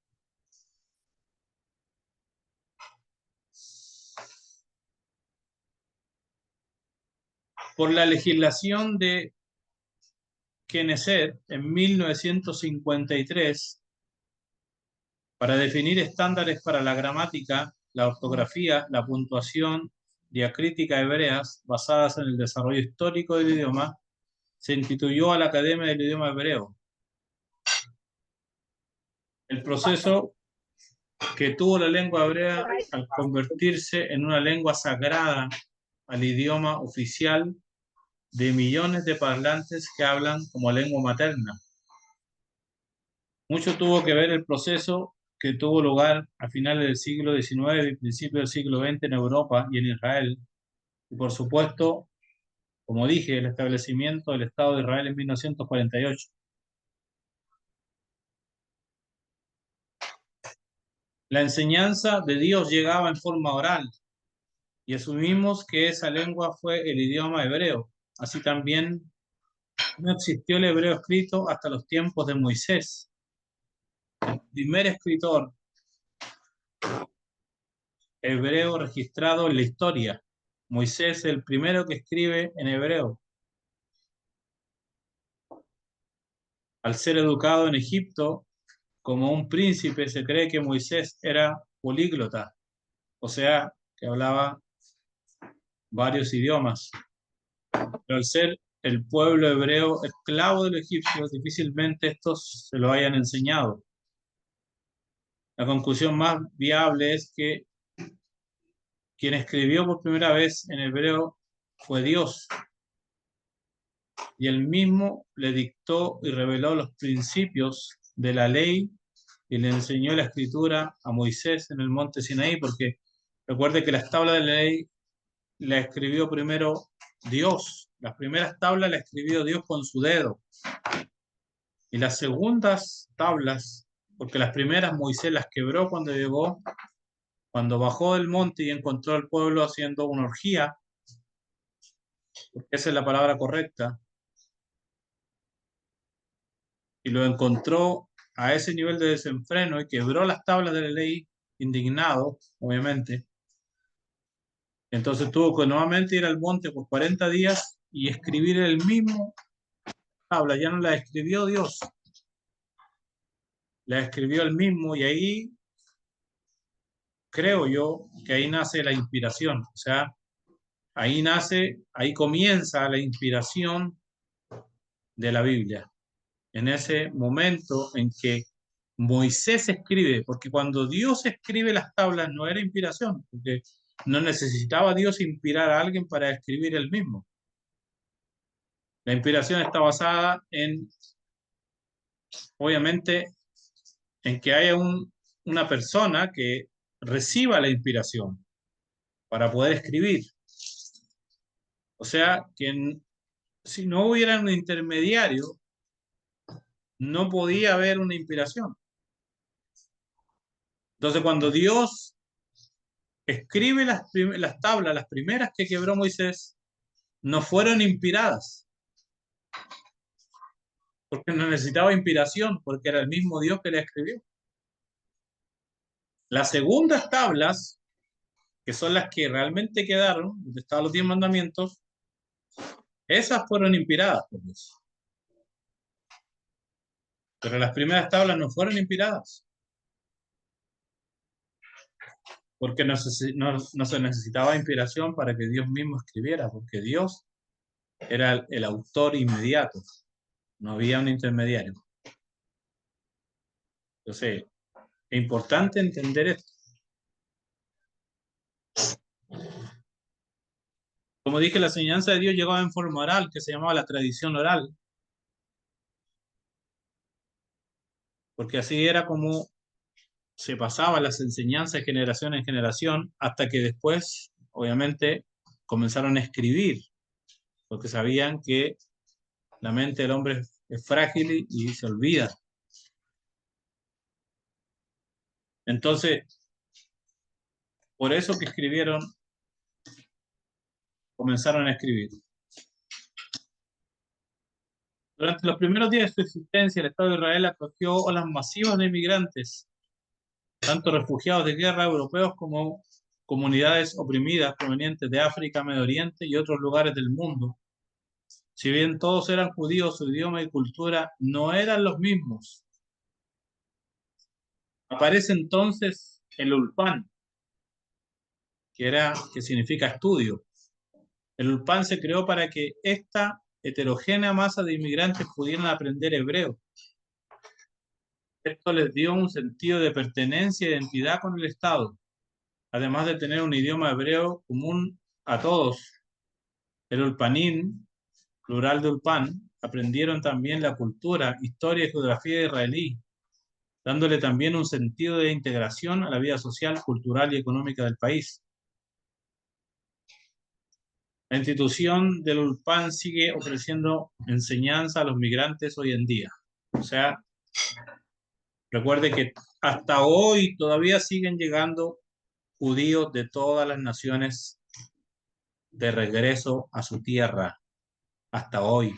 Por la legislación de Knesset en 1953, para definir estándares para la gramática, la ortografía, la puntuación diacrítica hebreas basadas en el desarrollo histórico del idioma, se instituyó a la Academia del Idioma Hebreo. El proceso que tuvo la lengua hebrea al convertirse en una lengua sagrada al idioma oficial de millones de parlantes que hablan como lengua materna. Mucho tuvo que ver el proceso que tuvo lugar a finales del siglo XIX y principios del siglo XX en Europa y en Israel. Y por supuesto, como dije, el establecimiento del Estado de Israel en 1948. La enseñanza de Dios llegaba en forma oral y asumimos que esa lengua fue el idioma hebreo. Así también no existió el hebreo escrito hasta los tiempos de Moisés, el primer escritor hebreo registrado en la historia. Moisés es el primero que escribe en hebreo. Al ser educado en Egipto como un príncipe, se cree que Moisés era políglota, o sea, que hablaba varios idiomas. Pero al ser el pueblo hebreo esclavo de los egipcios, difícilmente estos se lo hayan enseñado. La conclusión más viable es que quien escribió por primera vez en hebreo fue Dios, y él mismo le dictó y reveló los principios de la ley y le enseñó la escritura a Moisés en el monte Sinaí, porque recuerde que las tablas de la ley la escribió primero Dios. Las primeras tablas las escribió Dios con su dedo. Y las segundas tablas, porque las primeras Moisés las quebró cuando llegó, cuando bajó del monte y encontró al pueblo haciendo una orgía, porque esa es la palabra correcta, y lo encontró a ese nivel de desenfreno y quebró las tablas de la ley, indignado, obviamente. Entonces tuvo que nuevamente ir al monte por 40 días y escribir el mismo tabla. Ya no la escribió Dios, la escribió él mismo, y ahí creo yo que ahí nace la inspiración. O sea, ahí nace, ahí comienza la inspiración de la Biblia. En ese momento en que Moisés escribe, porque cuando Dios escribe las tablas no era inspiración, porque no necesitaba Dios inspirar a alguien para escribir él mismo. La inspiración está basada en, obviamente, en que haya una persona que reciba la inspiración para poder escribir. O sea, que si no hubiera un intermediario, no podía haber una inspiración. Entonces, cuando Dios escribe las tablas, las primeras que quebró Moisés, no fueron inspiradas, porque no necesitaba inspiración, porque era el mismo Dios que la escribió. Las segundas tablas, que son las que realmente quedaron, donde estaban los 10 mandamientos, esas fueron inspiradas por Dios. Pero las primeras tablas no fueron inspiradas, porque no se necesitaba inspiración para que Dios mismo escribiera, porque Dios era el autor inmediato, no había un intermediario. Entonces, es importante entender esto. Como dije, la enseñanza de Dios llegaba en forma oral, que se llamaba la tradición oral, porque así era como se pasaban las enseñanzas de generación en generación hasta que después, obviamente, comenzaron a escribir, porque sabían que la mente del hombre es frágil y se olvida. Entonces, por eso que escribieron, comenzaron a escribir. Durante los primeros días de su existencia, el Estado de Israel acogió olas masivas de inmigrantes, tanto refugiados de guerra europeos como comunidades oprimidas provenientes de África, Medio Oriente y otros lugares del mundo. Si bien todos eran judíos, su idioma y cultura no eran los mismos. Aparece entonces el Ulpan, que significa estudio. El Ulpan se creó para que esta heterogénea masa de inmigrantes pudieran aprender hebreo. Esto les dio un sentido de pertenencia e identidad con el Estado, además de tener un idioma hebreo común a todos. El Ulpanín, plural de Ulpan, aprendieron también la cultura, historia y geografía israelí, dándole también un sentido de integración a la vida social, cultural y económica del país. La institución del Ulpan sigue ofreciendo enseñanza a los migrantes hoy en día. O sea, recuerde que hasta hoy todavía siguen llegando judíos de todas las naciones de regreso a su tierra, hasta hoy.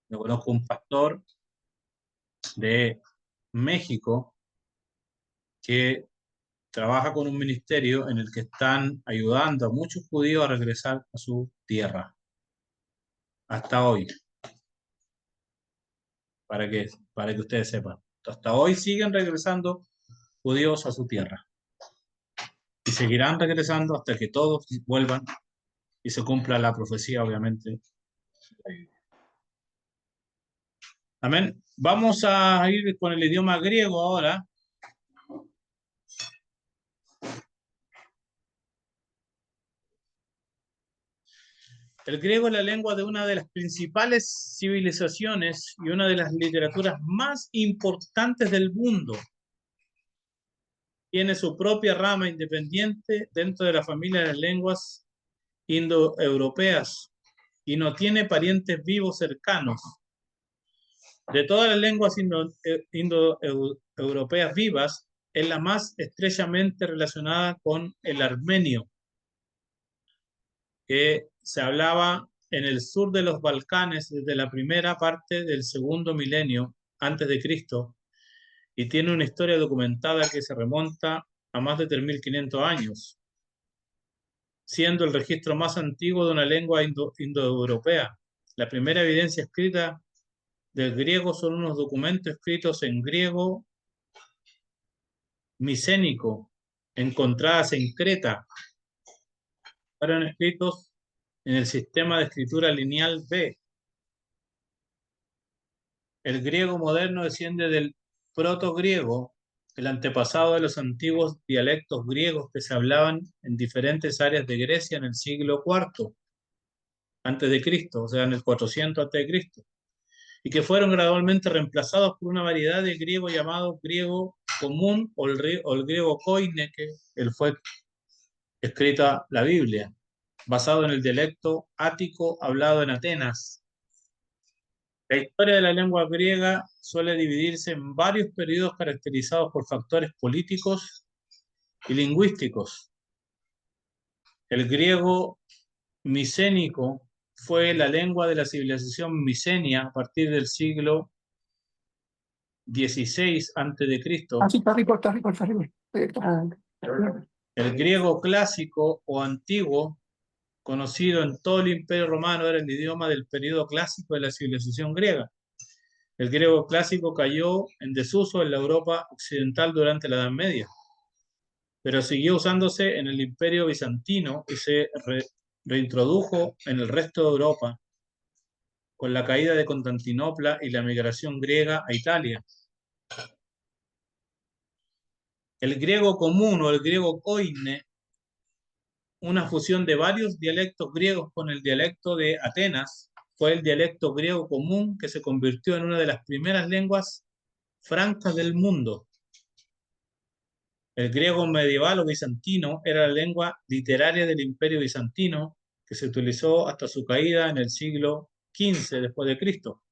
Yo conozco un pastor de México que trabaja con un ministerio en el que están ayudando a muchos judíos a regresar a su tierra, hasta hoy, para que ustedes sepan. Hasta hoy siguen regresando judíos a su tierra y seguirán regresando hasta que todos vuelvan y se cumpla la profecía, obviamente. Amén. Vamos a ir con el idioma griego ahora. El griego es la lengua de una de las principales civilizaciones y una de las literaturas más importantes del mundo. Tiene su propia rama independiente dentro de la familia de las lenguas indoeuropeas y no tiene parientes vivos cercanos. De todas las lenguas indoeuropeas vivas, es la más estrechamente relacionada con el armenio, que se hablaba en el sur de los Balcanes desde la primera parte del segundo milenio antes de Cristo y tiene una historia documentada que se remonta a más de 3.500 años, siendo el registro más antiguo de una lengua indoeuropea. La primera evidencia escrita del griego son unos documentos escritos en griego micénico, encontradas en Creta. Fueron escritos en el sistema de escritura lineal B. El griego moderno desciende del protogriego, el antepasado de los antiguos dialectos griegos que se hablaban en diferentes áreas de Grecia en el siglo IV antes de Cristo, o sea, en el 400 antes de Cristo, y que fueron gradualmente reemplazados por una variedad de griego llamado griego común o el griego koine, que fue escrita la Biblia, basado en el dialecto ático hablado en Atenas. La historia de la lengua griega suele dividirse en varios periodos caracterizados por factores políticos y lingüísticos. El griego micénico fue la lengua de la civilización micenia a partir del siglo XVI a.C. Ah, sí, está rico, está rico, está rico. El griego clásico o antiguo, conocido en todo el Imperio Romano, era el idioma del periodo clásico de la civilización griega. El griego clásico cayó en desuso en la Europa occidental durante la Edad Media, pero siguió usándose en el Imperio Bizantino y se reintrodujo en el resto de Europa con la caída de Constantinopla y la migración griega a Italia. El griego común o el griego koine, una fusión de varios dialectos griegos con el dialecto de Atenas, fue el dialecto griego común que se convirtió en una de las primeras lenguas francas del mundo. El griego medieval o bizantino era la lengua literaria del Imperio bizantino que se utilizó hasta su caída en el siglo XV después de Cristo.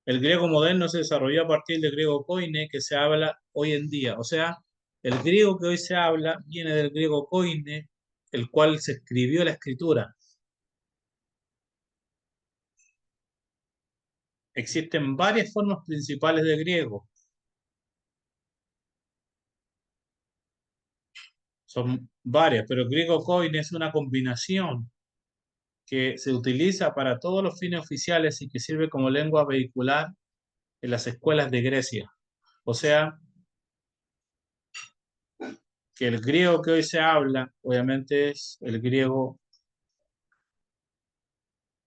El griego moderno se desarrolló a partir del griego koine que se habla hoy en día. O sea, el griego que hoy se habla viene del griego koine, el cual se escribió la escritura. Existen varias formas principales de griego. Son varias, pero el griego koine es una combinación que se utiliza para todos los fines oficiales y que sirve como lengua vehicular en las escuelas de Grecia. O sea, que el griego que hoy se habla, obviamente, es el griego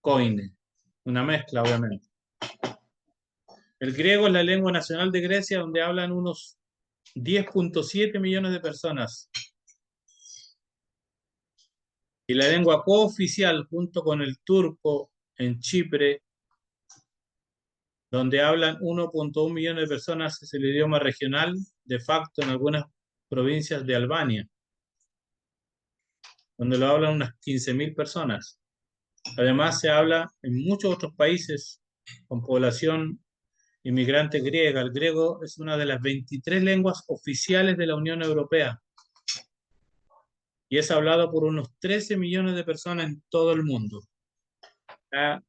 koine, una mezcla, obviamente. El griego es la lengua nacional de Grecia, donde hablan unos 10,7 millones de personas. Y la lengua cooficial, junto con el turco en Chipre, donde hablan 1,1 millones de personas, es el idioma regional de facto en algunas provincias de Albania, donde lo hablan unas 15.000 personas. Además, se habla en muchos otros países con población inmigrante griega. El griego es una de las 23 lenguas oficiales de la Unión Europea y es hablado por unos 13 millones de personas en todo el mundo. Ah,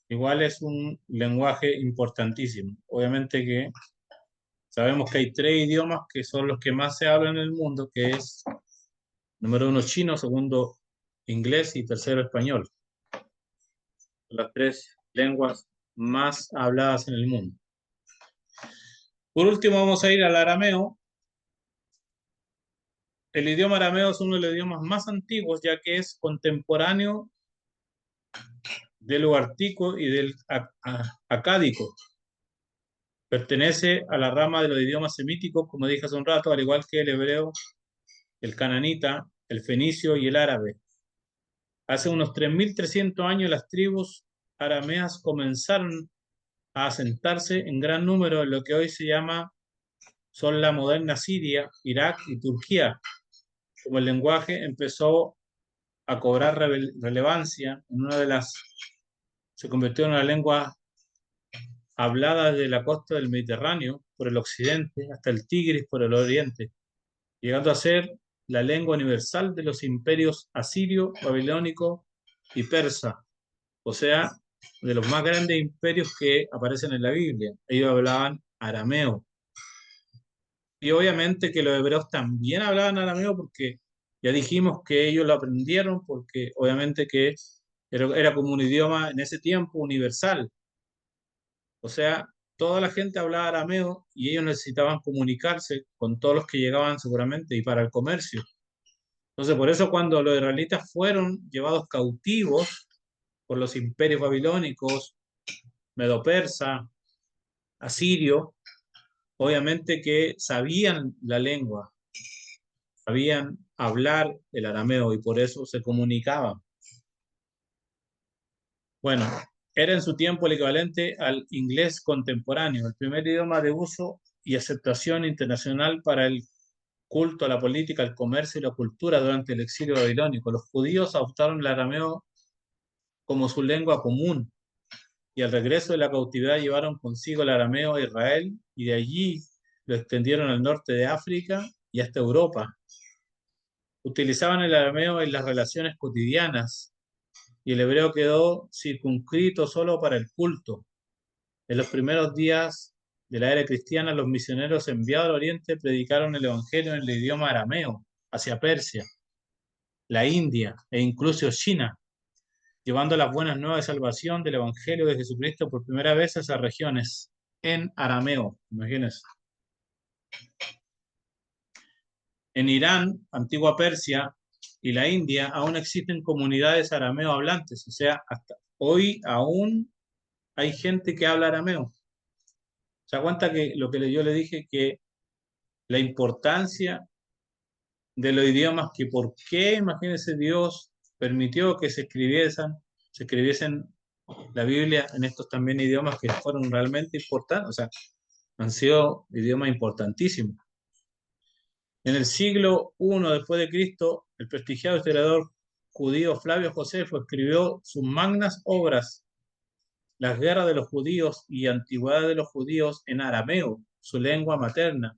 igual es un lenguaje importantísimo. Obviamente que sabemos que hay tres idiomas que son los que más se hablan en el mundo, que es número uno chino, segundo inglés y tercero español. Las tres lenguas más habladas en el mundo. Por último vamos a ir al arameo. El idioma arameo es uno de los idiomas más antiguos, ya que es contemporáneo del ugartico y del acádico. Pertenece a la rama de los idiomas semíticos, como dije hace un rato, al igual que el hebreo, el cananita, el fenicio y el árabe. Hace unos 3.300 años las tribus arameas comenzaron a asentarse en gran número en lo que hoy se llama son la moderna Siria, Irak y Turquía. Como el lenguaje empezó a cobrar relevancia en una de las, se convirtió en una lengua hablada desde la costa del Mediterráneo por el occidente hasta el Tigris por el oriente, llegando a ser la lengua universal de los imperios asirio, babilónico y persa, o sea, de los más grandes imperios que aparecen en la Biblia. Ellos hablaban arameo. Y obviamente que los hebreos también hablaban arameo porque ya dijimos que ellos lo aprendieron porque obviamente que era como un idioma en ese tiempo universal. O sea, toda la gente hablaba arameo y ellos necesitaban comunicarse con todos los que llegaban seguramente y para el comercio. Entonces, por eso cuando los israelitas fueron llevados cautivos por los imperios babilónicos, medo-persa, asirio, obviamente que sabían la lengua, sabían hablar el arameo y por eso se comunicaban. Bueno, era en su tiempo el equivalente al inglés contemporáneo, el primer idioma de uso y aceptación internacional para el culto a la política, el comercio y la cultura durante el exilio babilónico. Los judíos adoptaron el arameo como su lengua común y al regreso de la cautividad llevaron consigo el arameo a Israel y de allí lo extendieron al norte de África y hasta Europa. Utilizaban el arameo en las relaciones cotidianas y el hebreo quedó circunscrito solo para el culto. En los primeros días de la era cristiana, los misioneros enviados al Oriente predicaron el Evangelio en el idioma arameo hacia Persia, la India e incluso China, llevando las buenas nuevas de salvación del Evangelio de Jesucristo por primera vez a esas regiones en arameo. Imagínense. En Irán, antigua Persia y la India aún existen comunidades arameo hablantes, o sea, hasta hoy aún hay gente que habla arameo. ¿Se da cuenta que lo que yo le dije, que la importancia de los idiomas, que por qué, imagínense, Dios permitió que se escribiesen la Biblia en estos también idiomas que fueron realmente importantes? O sea, Han sido idiomas importantísimos. En el siglo I después de Cristo, el prestigiado historiador judío Flavio Josefo escribió sus magnas obras, Las guerras de los judíos y Antigüedad de los judíos, en arameo, su lengua materna,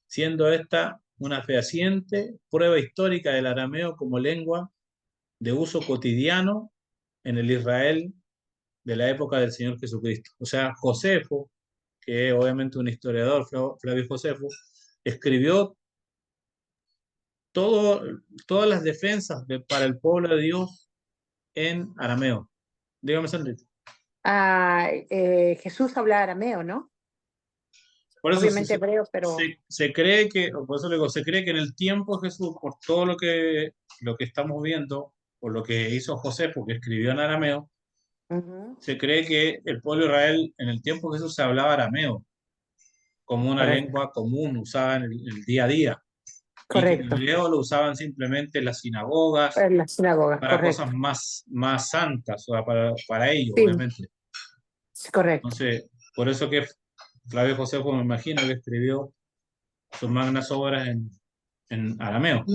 siendo esta una fehaciente prueba histórica del arameo como lengua de uso cotidiano en el Israel de la época del Señor Jesucristo. O sea, Josefo, que es obviamente un historiador, Flavio Josefo, escribió todo, todas las defensas para el pueblo de Dios en arameo. Dígame, Sandrita. Jesús hablaba arameo, ¿no? Por eso Obviamente hebreo, pero... se cree que, por eso le digo, se cree que en el tiempo de Jesús, por todo lo que estamos viendo, por lo que hizo José, porque escribió en arameo, Ujú. se cree que el pueblo de Israel en el tiempo de Jesús se hablaba arameo como una Correcto, lengua común, usada en el día a día, y que el correcto. hebreo lo usaban simplemente en las sinagogas En la sinagoga, para cosas correcto. más santas, o sea, para ellos, Sí, obviamente. sí, correcto. Entonces, por eso que Flavio Josefo, me imagino que escribió sus magnas obras en arameo.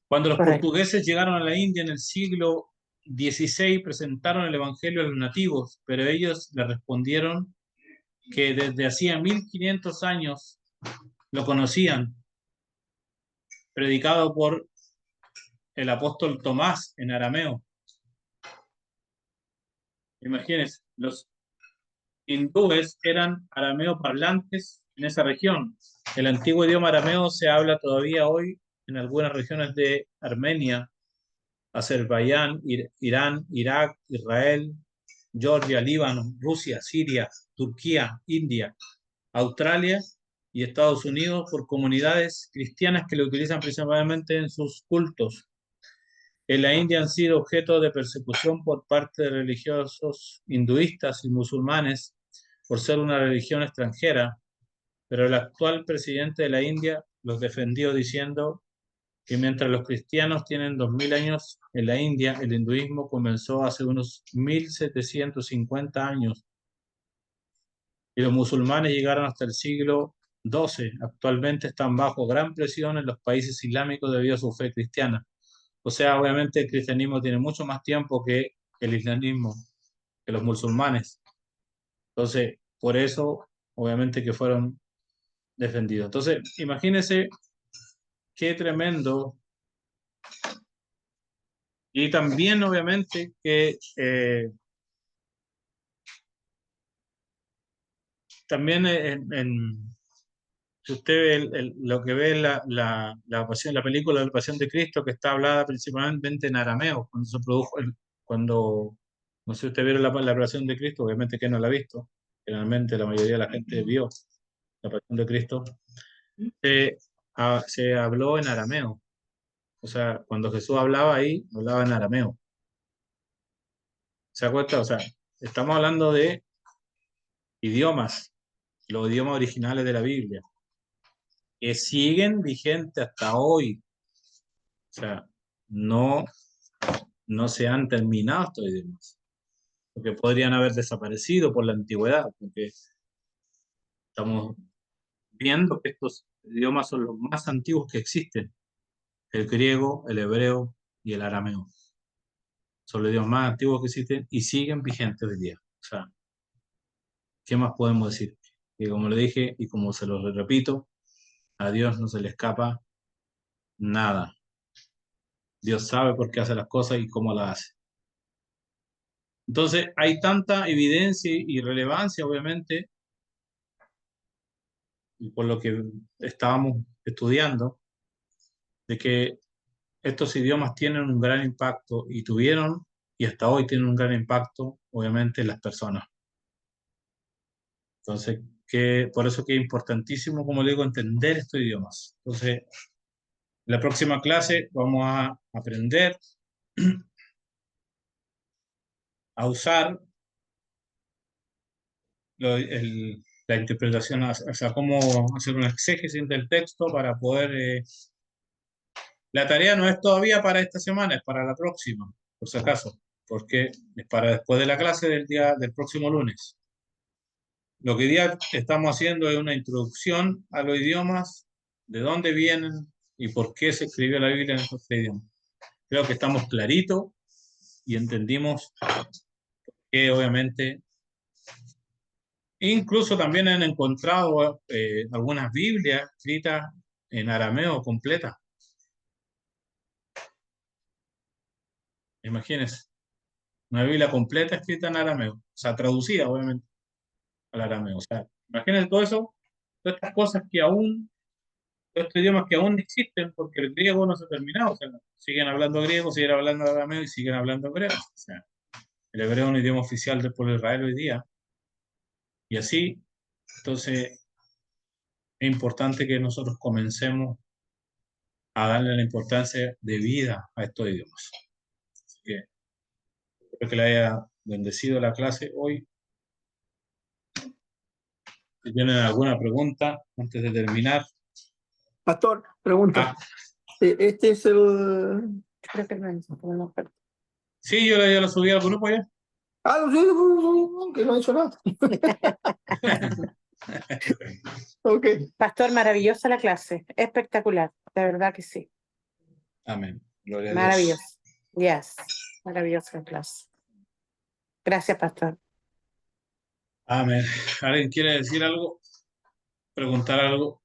Cuando los Correcto. portugueses llegaron a la India en el siglo XVI, presentaron el Evangelio a los nativos, pero ellos le respondieron que desde hacía 1500 años lo conocían, predicado por el apóstol Tomás en arameo. Imagínense, los hindúes eran arameo parlantes en esa región. El antiguo idioma arameo se habla todavía hoy en algunas regiones de Armenia, Azerbaiyán, Irán, Irak, Israel, Georgia, Líbano, Rusia, Siria, Turquía, India, Australia y Estados Unidos, por comunidades cristianas que lo utilizan principalmente en sus cultos. En la India han sido objeto de persecución por parte de religiosos hinduistas y musulmanes por ser una religión extranjera, pero el actual presidente de la India los defendió diciendo que mientras los cristianos tienen 2000 años en la India, el hinduismo comenzó hace unos 1750 años y los musulmanes llegaron hasta el siglo XII. Actualmente están bajo gran presión en los países islámicos debido a su fe cristiana. O sea, obviamente el cristianismo tiene mucho más tiempo que el islamismo, que los musulmanes. Entonces, por eso, obviamente que fueron defendidos. Entonces, imagínense qué tremendo. Y también, obviamente, que también si usted ve lo que ve la película de la Pasión de Cristo, que está hablada principalmente en arameo, cuando se produjo, cuando, no sé si usted vieron la Pasión de Cristo, obviamente que no la ha visto, generalmente la mayoría de la gente vio la Pasión de Cristo, se habló en arameo, o sea, cuando Jesús hablaba ahí, hablaba en arameo, ¿se acuerda? O sea, estamos hablando de idiomas, los idiomas originales de la Biblia, que siguen vigentes hasta hoy. O sea, no, no se han terminado estos idiomas, porque podrían haber desaparecido por la antigüedad, porque estamos viendo que estos idiomas son los más antiguos que existen, el griego, el hebreo y el arameo. Son los idiomas más antiguos que existen y siguen vigentes hoy día. O sea, ¿qué más podemos decir? Que como le dije y como se lo repito, a Dios no se le escapa nada. Dios sabe por qué hace las cosas y cómo las hace. Entonces, hay tanta evidencia y relevancia, obviamente, y por lo que estábamos estudiando, de que estos idiomas tienen un gran impacto y tuvieron y hasta hoy tienen un gran impacto, obviamente, en las personas. Entonces, por eso que es importantísimo, como le digo, entender estos idiomas. Entonces, en la próxima clase vamos a aprender a usar la interpretación, o sea, cómo hacer una exégesis del texto para poder la tarea no es todavía para esta semana, es para la próxima, por si acaso, porque es para después de la clase del próximo lunes. lo que hoy día estamos haciendo es una introducción a los idiomas, de dónde vienen y por qué se escribió la Biblia en estos tres idiomas. Creo que estamos claritos y entendimos que obviamente, incluso también han encontrado algunas Biblias escritas en arameo completas. Imagínense, una Biblia completa escrita en arameo, o sea, traducida obviamente al arameo. O sea, imagínense todo eso, todas estas cosas que aún, todos estos idiomas que aún existen, porque el griego no se ha terminado. O sea, siguen hablando griego, siguen hablando arameo y siguen hablando hebreo. O sea, el hebreo es un idioma oficial del pueblo de Israel hoy día. Y así, entonces, es importante que nosotros comencemos a darle la importancia de vida a estos idiomas. Así que espero que le haya bendecido la clase hoy. Si tienen alguna pregunta antes de terminar. Pastor, pregunta. Este es el... Creo que no es. Sí, yo ya lo subí al grupo ya. Ah, no, que no he hecho nada. Ok. Pastor, maravillosa la clase, espectacular, de verdad que sí, Amén. Gloria a Dios. maravilloso. Yes, maravillosa la clase. Gracias, Pastor. Amén. ¿Alguien quiere decir algo? ¿Preguntar algo?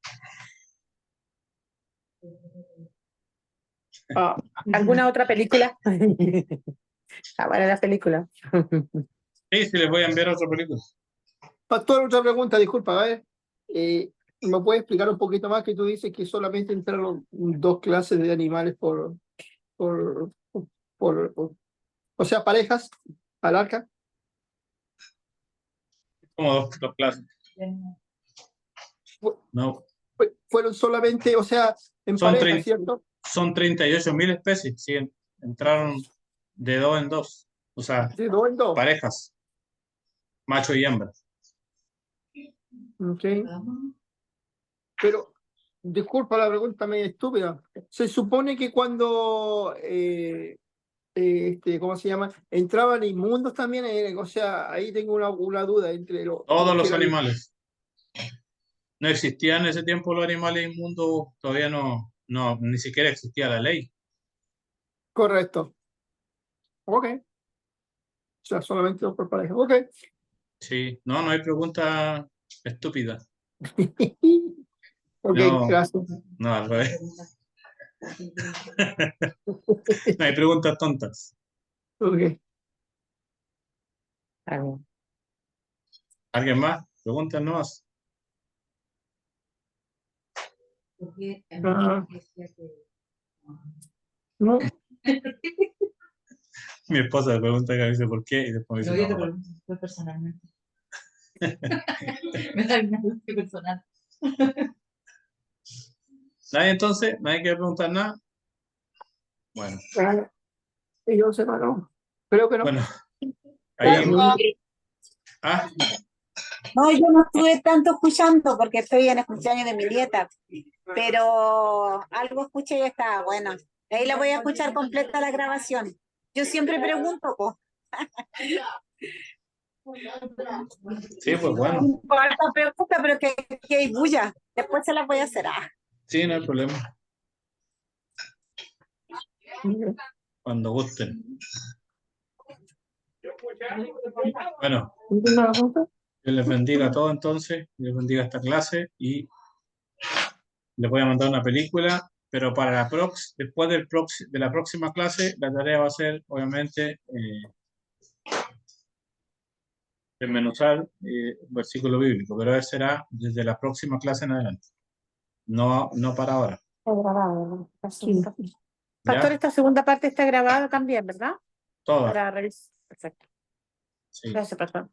¿Alguna otra película? Ah, bueno, la película. Sí, sí, les voy a enviar otra película. Pastor, otra pregunta, disculpa, ¿me puedes explicar un poquito más que tú dices que solamente entraron 2 clases de animales por, o sea, parejas al arca? Como dos clases. No, Fueron solamente, o sea, en Son pareja, 30. ¿cierto? Son 38.000 especies. Sí, entraron de dos en dos. O sea, De 2 en 2. parejas, macho y hembra. Ok. Pero, disculpa la pregunta medio estúpida. Se supone que cuando, ¿cómo se llama? Entraban inmundos también, o sea, ahí tengo una duda entre Todos que los eran- animales. No existían en ese tiempo los animales inmundos, todavía no, ni siquiera existía la ley. Correcto. Ok. O sea, solamente 2 por pareja. Ok. Sí, no hay pregunta estúpida. Ok, No, gracias. no, al revés. No hay preguntas tontas. Ok. ¿Alguien más? Pregúntanos. No. Mi esposa me pregunta que dice por qué y después me No, dice yo te no. pregunto después personalmente. Me da una angustia personal. ¿Nadie entonces? ¿Nadie quiere preguntar nada? Bueno, Y yo sé, no. Creo que no. bueno, ahí. Ah, No, yo no estuve tanto escuchando porque estoy en el cumpleaños de mi nieta, pero algo escuché y estaba bueno. Ahí la voy a escuchar completa la grabación. Yo siempre pregunto, pues. sí, pues bueno. No importa, pregunta, pero que hay bulla. Después se las voy a hacer. Sí, no hay problema. Cuando gusten. Bueno, Dios les bendiga a todos entonces. Dios les bendiga esta clase y les voy a mandar una película, pero para después de la próxima clase, la tarea va a ser, obviamente, desmenuzar un versículo bíblico, pero eso será desde la próxima clase en adelante, no para ahora. Sí. ¿Ya? Pastor, esta segunda parte está grabada también, ¿verdad? Todas. Para revisar. Perfecto. Sí. Gracias, Pastor.